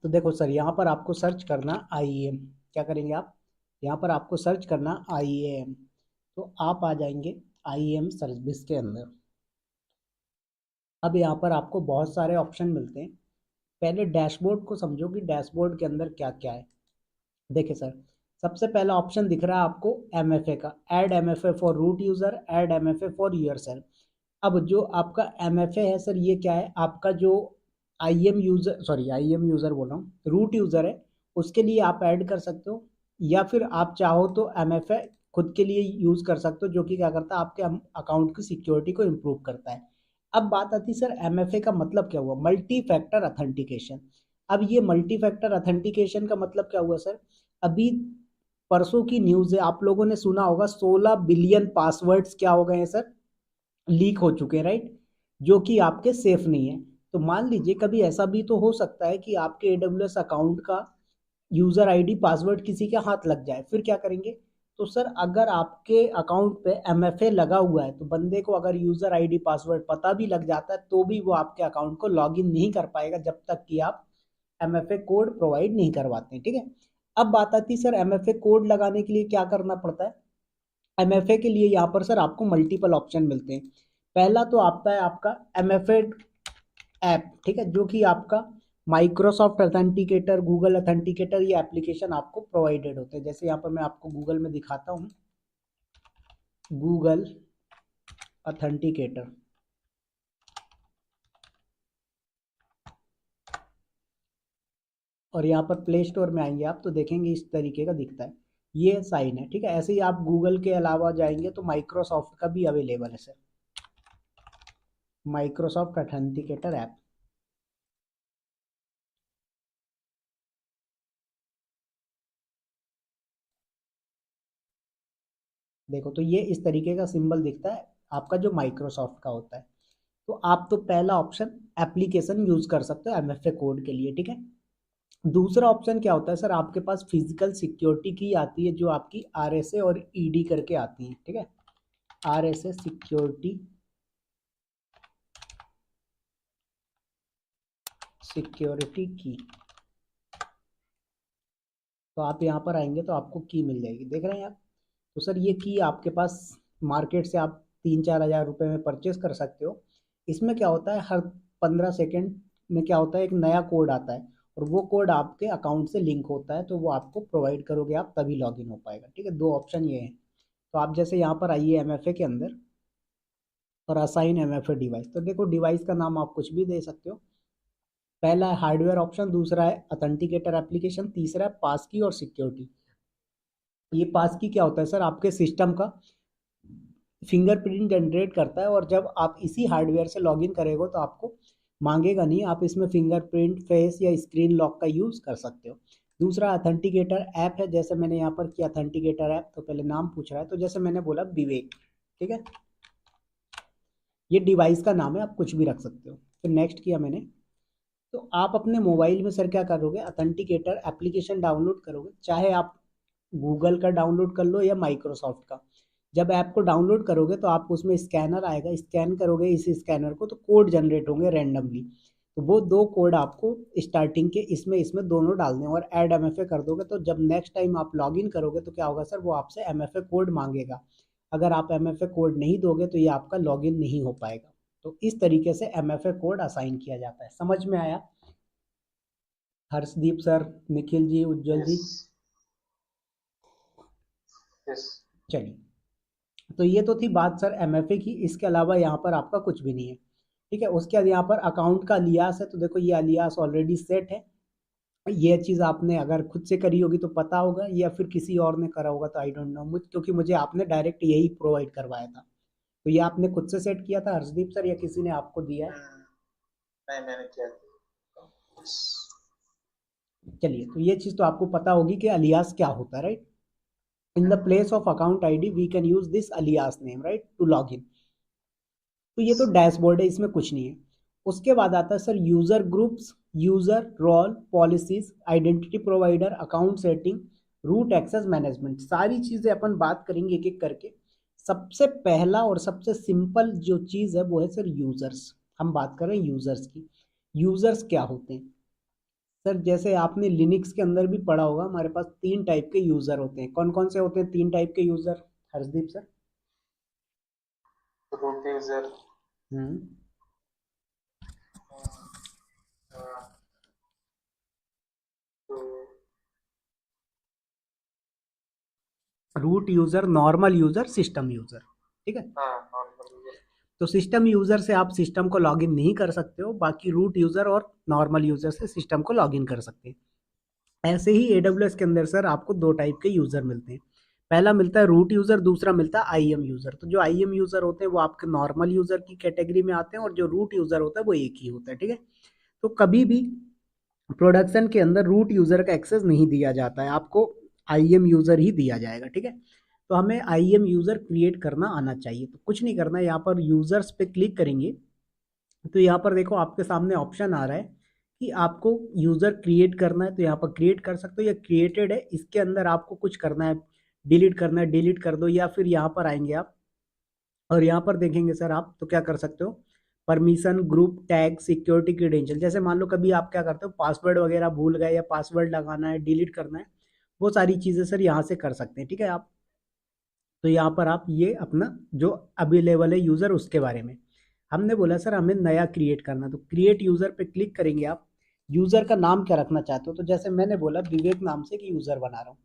तो देखो सर, यहाँ पर आपको सर्च करना आईईएम, क्या करेंगे आप, यहाँ पर आपको सर्च करना आईईएम, तो आप आ जाएंगे आईईएम सर्विस के अंदर। अब यहाँ पर आपको बहुत सारे ऑप्शन मिलते हैं। पहले डैशबोर्ड को समझो कि डैशबोर्ड के अंदर क्या क्या है। देखिए सर, सबसे पहला ऑप्शन दिख रहा है आपको एमएफए का, add MFA for root user, add MFA for yourself. अब जो आपका एमएफए है सर, ये क्या है, आपका जो आईएम यूज़र बोल रहा हूँ, रूट यूज़र है, उसके लिए आप ऐड कर सकते हो, या फिर आप चाहो तो एमएफए खुद के लिए यूज़ कर सकते हो, जो कि क्या करता है, आपके अकाउंट की सिक्योरिटी को इम्प्रूव करता है। अब बात आती है सर, एमएफए का मतलब क्या हुआ, मल्टी फैक्टर अथेंटिकेशन। अब ये मल्टी फैक्टर अथेंटिकेशन का मतलब क्या हुआ सर, अभी परसों की न्यूज़ है, आप लोगों ने सुना होगा 16 बिलियन पासवर्ड्स क्या हो गए हैं सर, लीक हो चुके हैं, राइट, जो कि आपके सेफ नहीं है। तो मान लीजिए कभी ऐसा भी तो हो सकता है कि आपके AWS अकाउंट का यूज़र आईडी पासवर्ड किसी के हाथ लग जाए, फिर क्या करेंगे। तो सर अगर आपके अकाउंट पे एमएफए लगा हुआ है, तो बंदे को अगर यूज़र आईडी पासवर्ड पता भी लग जाता है, तो भी वो आपके अकाउंट को लॉगिन नहीं कर पाएगा जब तक कि आप एमएफए कोड प्रोवाइड नहीं करवाते हैं। ठीक है, अब बात आती है सर, एमएफए कोड लगाने के लिए क्या करना पड़ता है। एमएफए के लिए यहाँ पर सर आपको मल्टीपल ऑप्शन मिलते हैं। पहला तो आता है आपका एमएफए ऐप, ठीक है, जो कि आपका माइक्रोसॉफ्ट अथेंटिकेटर, गूगल अथेंटिकेटर, ये एप्लीकेशन आपको प्रोवाइडेड होते हैं। जैसे यहाँ पर मैं आपको गूगल में दिखाता हूँ, गूगल अथेंटिकेटर, और यहाँ पर प्ले स्टोर में आएंगे आप तो देखेंगे इस तरीके का दिखता है, ये साइन है। ठीक है, ऐसे ही आप गूगल के अलावा जाएंगे तो माइक्रोसॉफ्ट का भी अवेलेबल है सर, माइक्रोसॉफ्ट अथेंटिकेटर ऐप। देखो तो ये इस तरीके का सिंबल दिखता है आपका, जो माइक्रोसॉफ्ट का होता है। तो आप तो पहला ऑप्शन एप्लीकेशन यूज कर सकते हो एमएफए कोड के लिए। ठीक है, दूसरा ऑप्शन क्या होता है सर, आपके पास फिजिकल सिक्योरिटी की आती है, जो आपकी आरएसए और ईडी करके आती है। ठीक है, आरएसए सिक्योरिटी, सिक्योरिटी की, तो आप यहाँ पर आएंगे तो आपको की मिल जाएगी, देख रहे हैं आप। तो सर ये की आपके पास मार्केट से आप 3-4 हज़ार रुपये में परचेस कर सकते हो। इसमें क्या होता है, हर 15 सेकेंड में क्या होता है, एक नया कोड आता है, और वो कोड आपके अकाउंट से लिंक होता है, तो वो आपको प्रोवाइड करोगे आप, तभी लॉगिन हो पाएगा। ठीक है, दो ऑप्शन ये हैं। तो आप जैसे यहाँ पर आइए एमएफए के अंदर और असाइन एमएफए डिवाइस, तो देखो डिवाइस का नाम आप कुछ भी दे सकते हो। पहला है हार्डवेयर ऑप्शन, दूसरा है अथेंटिकेटर एप्लीकेशन, तीसरा है पास की और सिक्योरिटी। ये पास की क्या होता है सर, आपके सिस्टम का फिंगरप्रिंट जनरेट करता है, और जब आप इसी हार्डवेयर से लॉगिन करेंगे तो आपको मांगेगा नहीं, आप इसमें फिंगरप्रिंट, फेस या स्क्रीन लॉक का यूज़ कर सकते हो। दूसरा अथेंटिकेटर ऐप है, जैसे मैंने यहाँ पर किया अथेंटिकेटर ऐप, तो पहले नाम पूछ रहा है, तो जैसे मैंने बोला विवेक। ठीक है, ये डिवाइस का नाम है, आप कुछ भी रख सकते हो। फिर नेक्स्ट किया मैंने, तो आप अपने मोबाइल में सर क्या करोगे, अथेंटिकेटर एप्लीकेशन डाउनलोड करोगे, चाहे आप गूगल का डाउनलोड कर लो या माइक्रोसॉफ्ट का। जब ऐप को डाउनलोड करोगे तो आप उसमें स्कैनर आएगा, स्कैन करोगे इस स्कैनर को, तो कोड जनरेट होंगे रैंडमली। तो वो दो कोड आपको स्टार्टिंग के इसमें इसमें दोनों डालने हैं, और ऐड एमएफए कर दोगे, तो जब नेक्स्ट टाइम आप लॉगिन करोगे तो क्या होगा सर, वो आपसे एमएफए कोड मांगेगा। अगर आप एमएफए कोड नहीं दोगे तो ये आपका लॉगिन नहीं हो पाएगा। तो इस तरीके से एमएफए कोड असाइन किया जाता है। समझ में आया हर्षदीप सर, निखिल जी, उज्जवल जी? यस। चलिए, तो ये तो थी बात सर एमएफए की, इसके अलावा यहाँ पर आपका कुछ भी नहीं है। ठीक है, उसके बाद यहाँ पर अकाउंट का अलियास है, तो देखो ये अलियास ऑलरेडी सेट है। ये चीज़ आपने अगर खुद से करी होगी तो पता होगा, या फिर किसी और ने करा होगा तो आई डोंट नो, क्योंकि मुझे आपने डायरेक्ट यही प्रोवाइड करवाया था। तो ये आपने खुद से सेट किया था हर्षदीप सर, या किसी ने आपको दिया है? नहीं, मैंने किया। चलिए, तो ये चीज़ तो आपको पता होगी कि अलियास क्या होता है, right? In the place of account ID we can use this alias name, right, to log in. तो ये तो डैशबोर्ड है, इसमें कुछ नहीं है। उसके बाद आता है sir user groups, user role, policies, identity provider, account setting, root access management. सारी चीजें अपन बात करेंगे एक एक करके। सबसे पहला और सबसे सिंपल जो चीज है वो है सर यूजर्स। हम बात कर रहे हैं यूजर्स की। यूजर्स क्या होते हैं सर? जैसे आपने लिनक्स के अंदर भी पढ़ा होगा, हमारे पास 3 टाइप के यूजर होते हैं। कौन कौन से होते हैं 3 टाइप के user Harshdeep sir? Root user, hmm तो root user, normal user, system user. ठीक है, हाँ नॉर्मल यूजर। तो सिस्टम यूजर से आप सिस्टम को लॉगिन नहीं कर सकते हो, बाकी रूट यूजर और नॉर्मल यूजर से सिस्टम को लॉगिन कर सकते हैं। ऐसे ही एडब्ल्यूएस के अंदर सर आपको 2 टाइप के यूजर मिलते हैं। पहला मिलता है रूट यूजर, दूसरा मिलता है आईएम यूजर। तो जो आईएम यूजर होते हैं वो आपके नॉर्मल यूजर की कैटेगरी में आते हैं, और जो रूट यूजर होता है वो एक ही होता है। ठीक है, तो कभी भी प्रोडक्शन के अंदर रूट यूजर का एक्सेस नहीं दिया जाता है, आपको आईएम यूजर ही दिया जाएगा। ठीक है, तो हमें आईएम यूजर क्रिएट करना आना चाहिए। तो कुछ नहीं करना है, यहाँ पर यूजर्स पे क्लिक करेंगे तो यहाँ पर देखो आपके सामने ऑप्शन आ रहा है कि आपको यूजर क्रिएट करना है, तो यहाँ पर क्रिएट कर सकते हो, या क्रिएटेड है इसके अंदर आपको कुछ करना है, डिलीट करना है डिलीट कर दो, या फिर यहाँ पर आएंगे आप और यहाँ पर देखेंगे सर आप तो क्या कर सकते हो, permission, group, tag, security, credential. जैसे मान लो कभी आप क्या करते हो, पासवर्ड वगैरह भूल गए, या पासवर्ड लगाना है, डिलीट करना है, वो सारी चीज़ें सर यहाँ से कर सकते हैं। ठीक है, आप तो यहाँ पर आप ये अपना जो अवेलेबल है यूज़र उसके बारे में हमने बोला सर हमें नया क्रिएट करना, तो क्रिएट यूज़र पे क्लिक करेंगे आप। यूज़र का नाम क्या रखना चाहते हो, तो जैसे मैंने बोला विवेक नाम से कि यूज़र बना रहा हूँ।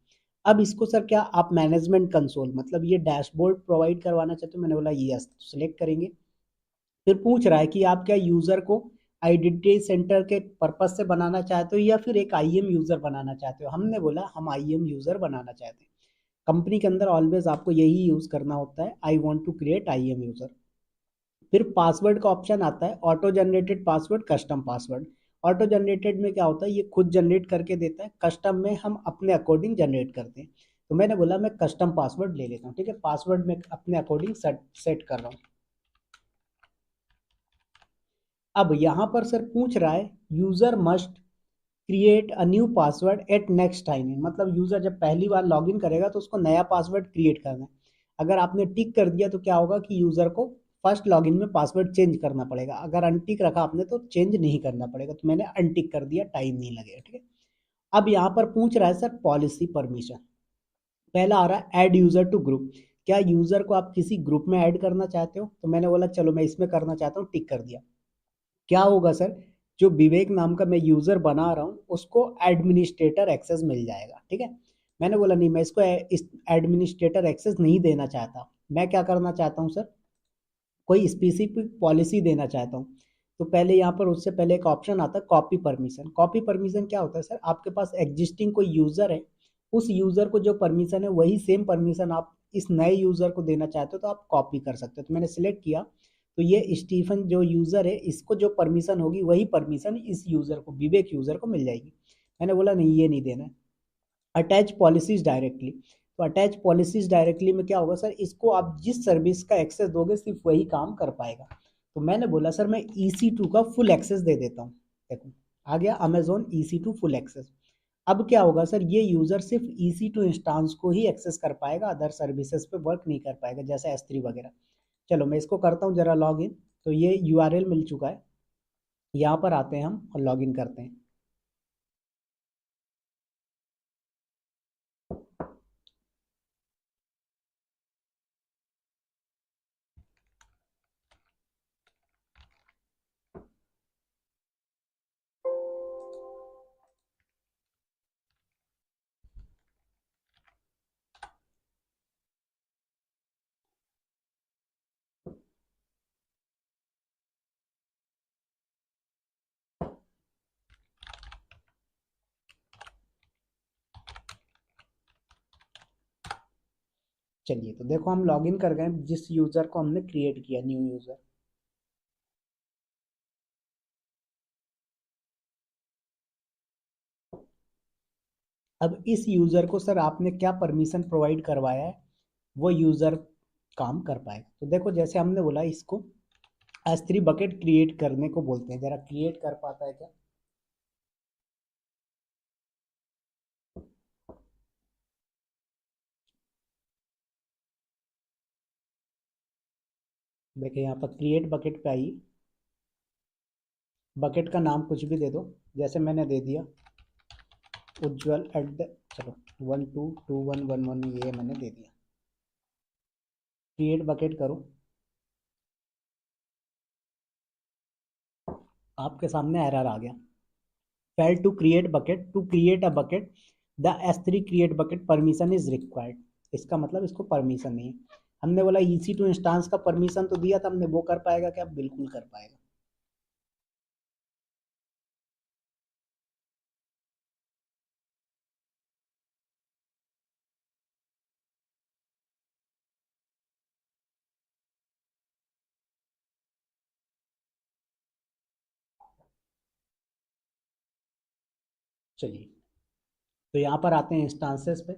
अब इसको सर क्या आप मैनेजमेंट कंसोल मतलब ये डैशबोर्ड प्रोवाइड करवाना चाहते हो? मैंने बोला यस, सिलेक्ट करेंगे। फिर पूछ रहा है कि आप क्या यूज़र को आइडेंटिटी सेंटर के पर्पज से बनाना चाहते हो या फिर एक आईएम यूज़र बनाना चाहते हो? हमने बोला हम आईएम यूज़र बनाना चाहते हैं। कंपनी के अंदर ऑलवेज आपको यही यूज़ करना होता है, I want to create IAM user. फिर पासवर्ड का ऑप्शन आता है, auto generated password, custom password. Auto generated में क्या होता है, ये खुद जनरेट करके देता है, कस्टम में हम अपने अकॉर्डिंग जनरेट करते हैं। तो मैंने बोला मैं कस्टम पासवर्ड ले लेता हूँ। ठीक है, पासवर्ड में अपने अकॉर्डिंग सेट कर रहा हूँ। अब यहाँ पर सर पूछ रहा है user must create a new password at next time in, मतलब यूजर जब पहली बार लॉगिन करेगा तो उसको नया पासवर्ड क्रिएट करना है। अगर आपने टिक कर दिया तो क्या होगा कि यूजर को फर्स्ट लॉगिन में पासवर्ड चेंज करना पड़ेगा, अगर अनटिक रखा आपने तो चेंज नहीं करना पड़ेगा। तो मैंने अनटिक कर दिया, टाइम नहीं लगेगा। ठीक है, अब यहाँ पर पूछ रहा है सर पॉलिसी परमिशन। पहला आ रहा है ऐड यूजर टू ग्रुप, क्या यूजर को आप किसी ग्रुप में ऐड करना चाहते हो? तो मैंने बोला चलो मैं इसमें करना चाहता हूँ, टिक कर दिया। क्या होगा सर, जो विवेक नाम का मैं यूजर बना रहा हूँ उसको एडमिनिस्ट्रेटर एक्सेस मिल जाएगा। ठीक है, मैंने बोला नहीं, मैं इसको इस एडमिनिस्ट्रेटर एक्सेस नहीं देना चाहता, मैं क्या करना चाहता हूँ सर, कोई स्पेसिफिक पॉलिसी देना चाहता हूँ। तो पहले यहाँ पर उससे पहले एक ऑप्शन आता है कॉपी परमिशन। कॉपी परमिशन क्या होता है सर, आपके पास एग्जिस्टिंग कोई यूजर है, उस यूजर को जो परमिशन है वही सेम परमिशन आप इस नए यूजर को देना चाहते हो तो आप कॉपी कर सकते हो। तो मैंने सिलेक्ट किया, तो ये स्टीफन जो यूजर है इसको जो परमिशन होगी वही परमिशन इस यूजर को, विवेक यूजर को मिल जाएगी। मैंने बोला नहीं ये नहीं देना है। अटैच पॉलिसीज डायरेक्टली, तो अटैच पॉलिसीज डायरेक्टली में क्या होगा सर, इसको आप जिस सर्विस का एक्सेस दोगे सिर्फ वही काम कर पाएगा। तो मैंने बोला सर मैं EC2 का फुल एक्सेस दे देता हूँ। देखो आ गया अमेजोन EC2 फुल एक्सेस। अब क्या होगा सर, ये यूजर सिर्फ EC2 इंस्टांस को ही एक्सेस कर पाएगा, अदर सर्विसेज पे वर्क नहीं कर पाएगा जैसे S3 वगैरह। चलो मैं इसको करता हूँ जरा लॉग इन। तो ये URL मिल चुका है, यहाँ पर आते हैं हम और लॉग इन करते हैं। चलिए तो देखो हम लॉगिन कर गए जिस यूज़र को हमने क्रिएट किया, न्यू यूज़र। अब इस यूज़र को सर आपने क्या परमिशन प्रोवाइड करवाया है, वो यूज़र काम कर पाएगा। तो देखो जैसे हमने बोला इसको S3 बकेट क्रिएट करने को बोलते हैं, जरा क्रिएट कर पाता है क्या? देखिए यहाँ पर क्रिएट बकेट पे आइए, बकेट का नाम कुछ भी दे दो, जैसे मैंने दे दिया उज्जवल चलो 122111 ये मैंने दे दिया। क्रिएट बकेट करो, आपके सामने एरर आ गया, fail to create bucket, to create a bucket the S3 create bucket permission is required. इसका मतलब इसको परमिशन नहीं है। हमने बोला EC2 इंस्टांस का परमिशन तो दिया था हमने, वो कर पाएगा क्या? बिल्कुल कर पाएगा। चलिए तो यहाँ पर आते हैं इंस्टांसेस पे।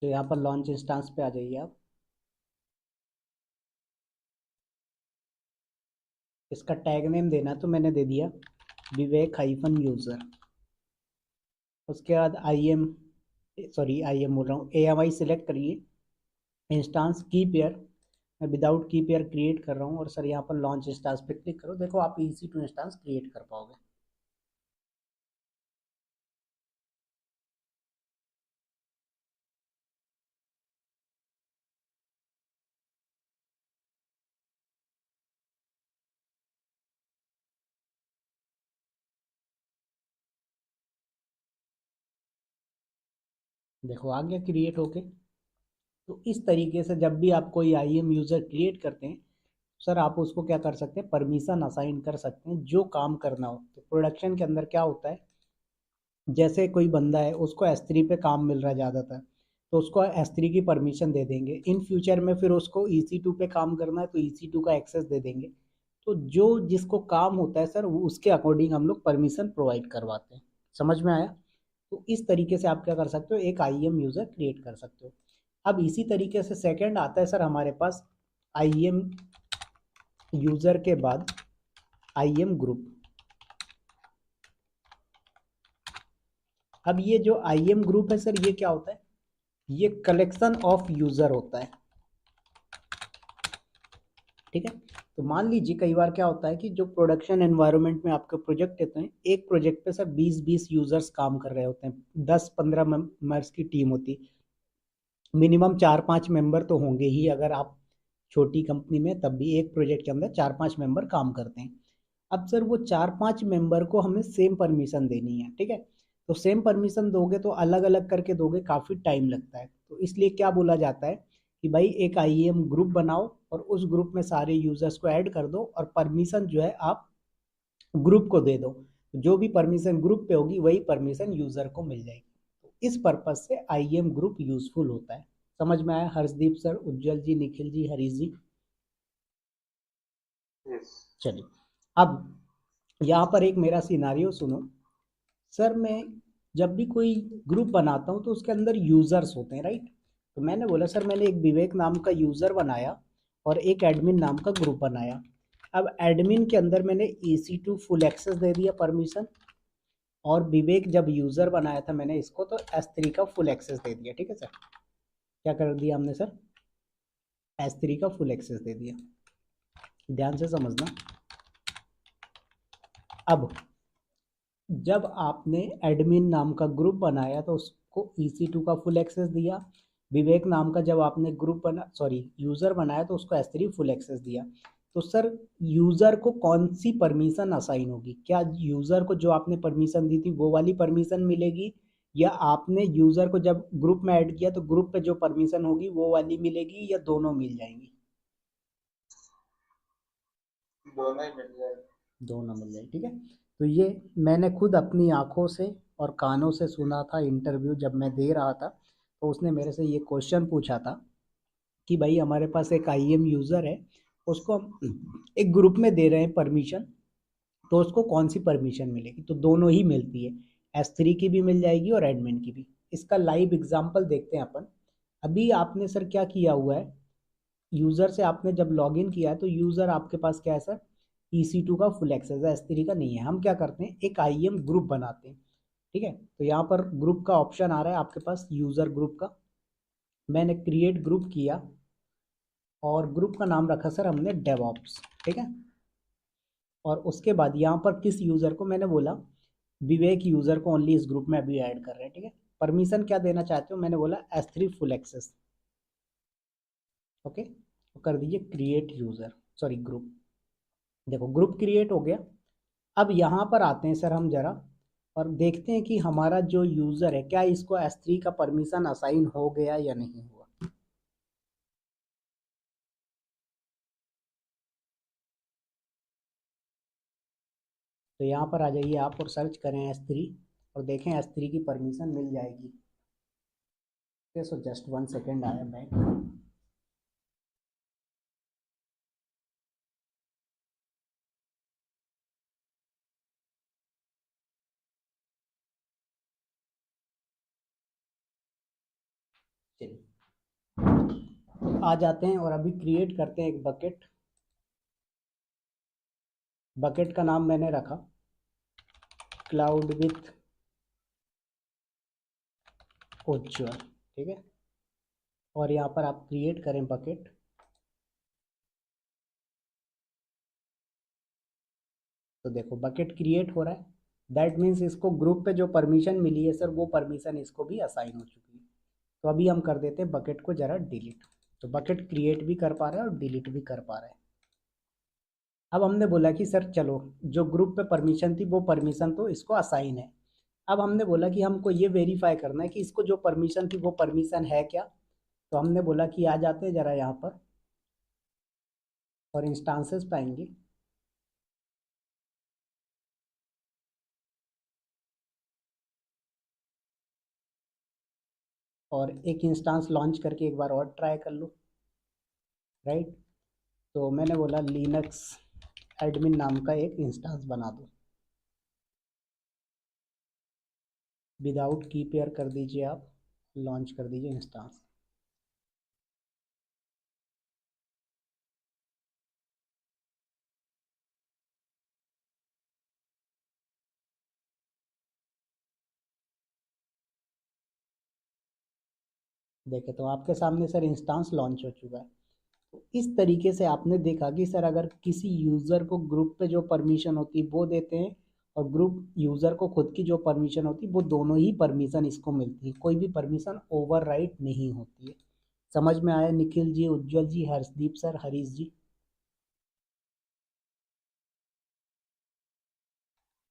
तो यहाँ पर लॉन्च इंस्टांस पे आ जाइए आप। इसका टैग नेम देना तो मैंने दे दिया विवेक हाइफन यूज़र। उसके बाद आई एम बोल रहा हूँ, AMI सिलेक्ट करिए, इंस्टांस की पेयर, मैं विदाउट की पेयर क्रिएट कर रहा हूँ। और सर यहाँ पर लॉन्च इंस्टांस पे क्लिक करो, देखो आप EC2 इंस्टांस क्रिएट कर पाओगे। देखो आ गया क्रिएट होके। तो इस तरीके से जब भी आप कोई IAM यूज़र क्रिएट करते हैं सर आप उसको क्या कर सकते हैं, परमिशन असाइन कर सकते हैं जो काम करना हो। तो प्रोडक्शन के अंदर क्या होता है, जैसे कोई बंदा है उसको S3 पे काम मिल रहा है ज़्यादातर, तो उसको S3 की परमिशन दे देंगे। इन फ्यूचर में फिर उसको EC2 पे काम करना है तो EC2 का एक्सेस दे देंगे। तो जो जिसको काम होता है सर वो उसके अकॉर्डिंग हम लोग परमिशन प्रोवाइड करवाते हैं। समझ में आया? तो इस तरीके से आप क्या कर सकते हो, एक IAM यूज़र क्रिएट कर सकते हो। अब इसी तरीके से सेकंड आता है सर हमारे पास IAM यूज़र के बाद IAM ग्रुप। अब ये जो IAM ग्रुप है सर ये क्या होता है, ये कलेक्शन ऑफ यूज़र होता है। ठीक है, तो मान लीजिए कई बार क्या होता है कि जो प्रोडक्शन एनवायरनमेंट में आपके प्रोजेक्ट होते हैं, एक प्रोजेक्ट पे सर 20-20 यूज़र्स काम कर रहे होते हैं, 10-15 मेंबर्स की टीम होती, मिनिमम 4-5 मेंबर तो होंगे ही। अगर आप छोटी कंपनी में तब भी एक प्रोजेक्ट के अंदर 4-5 मेंबर काम करते हैं। अब सर वो 4-5 मेंबर को हमें सेम परमिशन देनी है। ठीक है, तो सेम परमिशन दोगे तो अलग अलग करके दोगे, काफ़ी टाइम लगता है। तो इसलिए क्या बोला जाता है कि भाई एक IAM ग्रुप बनाओ और उस ग्रुप में सारे यूजर्स को ऐड कर दो और परमिशन जो है आप ग्रुप को दे दो। जो भी परमिशन ग्रुप पे होगी वही परमिशन यूजर को मिल जाएगी। तो इस पर्पज से IAM ग्रुप यूजफुल होता है। समझ में आया हर्षदीप सर, उज्जवल जी, निखिल जी, हरीश जी? चलिए अब यहाँ पर एक मेरा सिनारियो सुनो। सर मैं जब भी कोई ग्रुप बनाता हूँ तो उसके अंदर यूजर्स होते हैं, राइट? तो मैंने बोला सर मैंने एक विवेक नाम का यूजर बनाया और एक एडमिन नाम का ग्रुप बनाया। अब एडमिन के अंदर मैंने EC2 फुल एक्सेस दे दिया परमिशन, और विवेक जब यूजर बनाया था मैंने इसको तो S3 का फुल एक्सेस दे दिया। ठीक है सर, क्या कर दिया हमने सर, S3 का फुल एक्सेस दे दिया। ध्यान से समझना। अब जब आपने एडमिन नाम का ग्रुप बनाया तो उसको EC2 का फुल एक्सेस दिया, विवेक नाम का जब आपने यूज़र बनाया तो उसको S3 फुल एक्सेस दिया। तो सर यूज़र को कौन सी परमिशन असाइन होगी? क्या यूज़र को जो आपने परमिशन दी थी वो वाली परमिशन मिलेगी, या आपने यूज़र को जब ग्रुप में ऐड किया तो ग्रुप पे जो परमिशन होगी वो वाली मिलेगी, या दोनों मिल जाएंगी? दोनों ही मिल जाएगा। दोनों मिल जाए, ठीक है। तो ये मैंने खुद अपनी आंखों से और कानों से सुना था। इंटरव्यू जब मैं दे रहा था तो उसने मेरे से ये क्वेश्चन पूछा था कि भाई हमारे पास एक IEM यूज़र है, उसको हम एक ग्रुप में दे रहे हैं परमिशन, तो उसको कौन सी परमिशन मिलेगी? तो दोनों ही मिलती है, S3 की भी मिल जाएगी और एडमिन की भी। इसका लाइव एग्जांपल देखते हैं अपन। अभी आपने सर क्या किया हुआ है, यूज़र से आपने जब लॉगिन किया है तो यूज़र आपके पास क्या है सर, EC2 का फुल एक्सेस है, S3 का नहीं है। हम क्या करते हैं, एक IEM ग्रुप बनाते हैं, ठीक है। तो यहाँ पर ग्रुप का ऑप्शन आ रहा है आपके पास, यूज़र ग्रुप का। मैंने क्रिएट ग्रुप किया और ग्रुप का नाम रखा सर हमने डेवऑप्स, ठीक है। और उसके बाद यहाँ पर किस यूज़र को, मैंने बोला विवेक यूज़र को ओनली इस ग्रुप में अभी ऐड कर रहे हैं, ठीक है। परमिशन क्या देना चाहते हो, मैंने बोला S3 फुल एक्सेस, ओके। तो कर दीजिए क्रिएट यूज़र, सॉरी ग्रुप। देखो ग्रुप क्रिएट हो गया। अब यहाँ पर आते हैं सर हम जरा और देखते हैं कि हमारा जो यूज़र है क्या इसको S3 का परमिशन असाइन हो गया या नहीं हुआ। तो यहाँ पर आ जाइए आप और सर्च करें S3 और देखें S3 की परमिशन मिल जाएगी। सो जस्ट 1 सेकेंड, आया बैक। चलिए आ जाते हैं और अभी क्रिएट करते हैं एक बकेट। बकेट का नाम मैंने रखा क्लाउड विथ उज्ज्वल, ठीक है। और यहाँ पर आप क्रिएट करें बकेट। तो देखो बकेट क्रिएट हो रहा है, दैट मीन्स इसको ग्रुप पे जो परमिशन मिली है सर वो परमिशन इसको भी असाइन हो चुकी है। तो अभी हम कर देते हैं बकेट को जरा डिलीट। तो बकेट क्रिएट भी कर पा रहा है और डिलीट भी कर पा रहा है। अब हमने बोला कि सर चलो जो ग्रुप पे परमिशन थी वो परमिशन तो इसको असाइन है। अब हमने बोला कि हमको ये वेरीफाई करना है कि इसको जो परमिशन थी वो परमिशन है क्या। तो हमने बोला कि आ जाते हैं जरा यहाँ पर और इंस्टांसेस पाएंगे। और एक इंस्टांस लॉन्च करके एक बार और ट्राई कर लो, राइट। तो मैंने बोला लिनक्स एडमिन नाम का एक इंस्टांस बना दो, विदाउट की पेयर कर दीजिए आप, लॉन्च कर दीजिए इंस्टांस। देखे तो आपके सामने सर इंस्टांस लॉन्च हो चुका है। तो इस तरीके से आपने देखा कि सर अगर किसी यूज़र को ग्रुप पे जो परमिशन होती है वो देते हैं और ग्रुप यूज़र को खुद की जो परमिशन होती है वो दोनों ही परमिशन इसको मिलती है, कोई भी परमिशन ओवरराइट नहीं होती है। समझ में आया निखिल जी, उज्जवल जी, हर्षदीप सर, हरीश जी?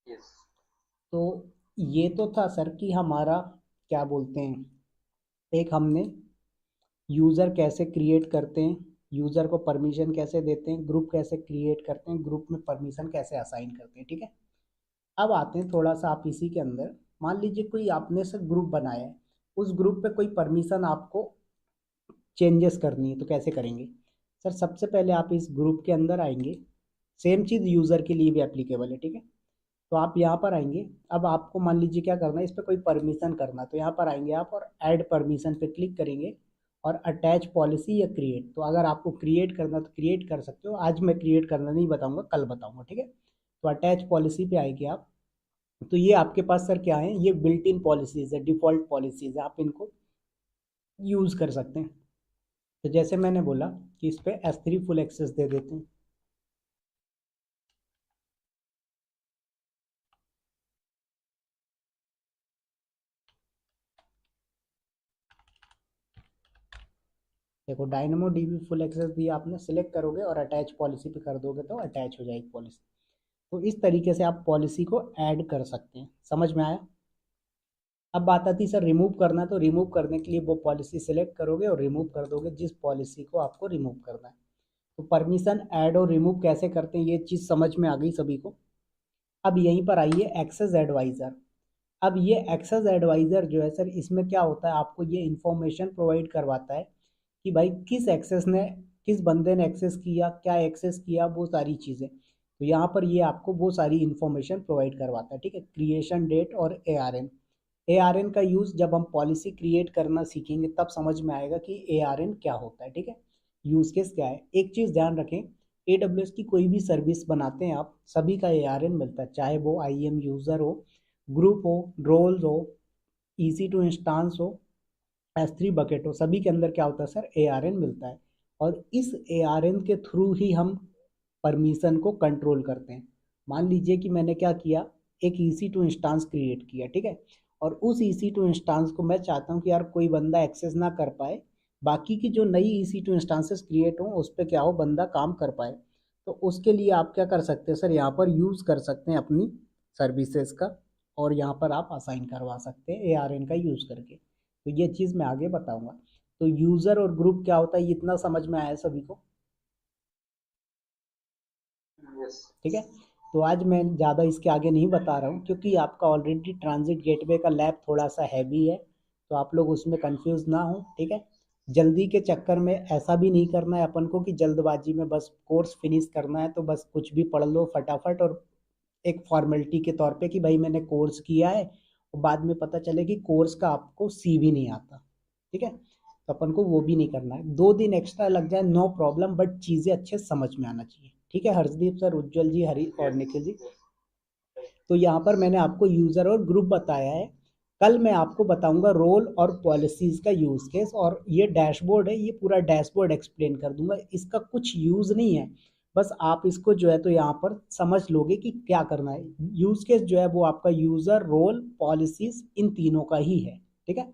यस। तो ये तो था सर कि हमारा क्या बोलते हैं, एक हमने यूज़र कैसे क्रिएट करते हैं, यूज़र को परमिशन कैसे देते हैं, ग्रुप कैसे क्रिएट करते हैं, ग्रुप में परमिशन कैसे असाइन करते हैं, ठीक है। अब आते हैं थोड़ा सा आप इसी के अंदर, मान लीजिए कोई आपने से ग्रुप बनाया है, उस ग्रुप पे कोई परमिशन आपको चेंजेस करनी है तो कैसे करेंगे? सर सबसे पहले आप इस ग्रुप के अंदर आएंगे, सेम चीज़ यूज़र के लिए भी एप्लीकेबल है, ठीक है। तो आप यहाँ पर आएंगे, अब आपको मान लीजिए क्या करना है, इस पर कोई परमिशन करना है, तो यहाँ पर आएंगे आप और ऐड परमिशन पे क्लिक करेंगे और अटैच पॉलिसी या क्रिएट। तो अगर आपको क्रिएट करना तो क्रिएट कर सकते हो, आज मैं क्रिएट करना नहीं बताऊंगा, कल बताऊंगा, ठीक है। तो अटैच पॉलिसी पे आएंगे आप। तो ये आपके पास सर क्या है, ये बिल्ट इन पॉलिसीज़ है, डिफ़ॉल्ट पॉलिसीज़ है, आप इनको यूज़ कर सकते हैं। तो जैसे मैंने बोला कि इस पर S3 फुल एक्सेस दे देते हैं। देखो डायनेमो डीबी फुल एक्सेस दिया आपने, सिलेक्ट करोगे और अटैच पॉलिसी पे कर दोगे तो अटैच हो जाएगी पॉलिसी। तो इस तरीके से आप पॉलिसी को ऐड कर सकते हैं। समझ में आया? अब बात आती है सर रिमूव करना, तो रिमूव करने के लिए वो पॉलिसी सिलेक्ट करोगे और रिमूव कर दोगे जिस पॉलिसी को आपको रिमूव करना है। तो परमिशन ऐड और रिमूव कैसे करते हैं ये चीज़ समझ में आ गई सभी को। अब यहीं पर आइए एक्सेस एडवाइज़र। अब ये एक्सेस एडवाइज़र जो है सर, इसमें क्या होता है, आपको ये इन्फॉर्मेशन प्रोवाइड करवाता है कि भाई किस बंदे ने एक्सेस किया, क्या एक्सेस किया, वो सारी चीज़ें। तो यहाँ पर ये आपको वो सारी इन्फॉर्मेशन प्रोवाइड करवाता है, ठीक है। क्रिएशन डेट और ARN का यूज़ जब हम पॉलिसी क्रिएट करना सीखेंगे तब समझ में आएगा कि ARN क्या होता है, ठीक है, यूज़ केस क्या है। एक चीज़ ध्यान रखें, AWS की कोई भी सर्विस बनाते हैं आप, सभी का ARN मिलता है, चाहे वो IAM यूज़र हो, ग्रुप हो, रोल्स हो, EC2 इंस्टांस हो, S3 बकेट हो, सभी के अंदर क्या होता है सर, ARN मिलता है। और इस ARN के थ्रू ही हम परमिशन को कंट्रोल करते हैं। मान लीजिए कि मैंने क्या किया, एक EC2 इंस्टांस क्रिएट किया, ठीक है, और उस EC2 इंस्टांस को मैं चाहता हूँ कि यार कोई बंदा एक्सेस ना कर पाए, बाकी की जो नई EC2 इंस्टांसेस क्रिएट हों उस पर क्या हो, बंदा काम कर पाए। तो उसके लिए आप क्या कर सकते हैं सर, यहाँ पर यूज़ कर सकते हैं अपनी सर्विसेज का, और यहाँ पर आप असाइन करवा सकते हैं ARN का यूज़ करके। तो ये चीज़ मैं आगे बताऊंगा। तो यूज़र और ग्रुप क्या होता है, ये इतना समझ में आया सभी को, ठीक है। तो आज मैं ज़्यादा इसके आगे नहीं बता रहा हूँ, क्योंकि आपका ऑलरेडी ट्रांजिट गेटवे का लैब थोड़ा सा हैवी है, तो आप लोग उसमें कंफ्यूज ना हो, ठीक है। जल्दी के चक्कर में ऐसा भी नहीं करना है अपन को कि जल्दबाजी में बस कोर्स फिनिश करना है तो बस कुछ भी पढ़ लो फटाफट, और एक फॉर्मेलिटी के तौर पे कि भाई मैंने कोर्स किया है, और बाद में पता चले कि कोर्स का आपको सी भी नहीं आता, ठीक है। तो अपन को वो भी नहीं करना है। 2 दिन एक्स्ट्रा लग जाए नो प्रॉब्लम, बट चीज़ें अच्छे समझ में आना चाहिए, ठीक है। हर्षदीप सर, उज्जवल जी, हरी और निखिल जी। तो यहाँ पर मैंने आपको यूज़र और ग्रुप बताया है। कल मैं आपको बताऊंगा रोल और पॉलिसीज़ का यूज़ केस, और ये डैशबोर्ड है, ये पूरा डैशबोर्ड एक्सप्लेन कर दूंगा, इसका कुछ यूज़ नहीं है, बस आप इसको जो है तो यहाँ पर समझ लोगे कि क्या करना है। यूज़ केस जो है वो आपका यूज़र, रोल, पॉलिसीज़, इन तीनों का ही है, ठीक है।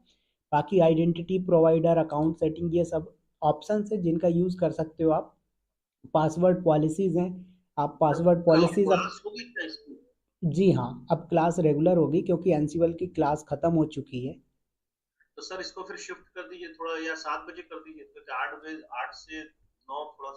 बाकी आइडेंटिटी प्रोवाइडर, अकाउंट सेटिंग, ये सब ऑप्शन है जिनका यूज़ कर सकते हो आप। पासवर्ड पॉलिसीज़ हैं, आप पासवर्ड पॉलिसीज़ जी हाँ, अब क्लास रेगुलर होगी क्योंकि एनसीवल की क्लास खत्म हो चुकी है। तो सर इसको फिर शिफ्ट कर दीजिए थोड़ा, या 7 बजे कर दीजिए, क्योंकि 8 से 9 थोड़ा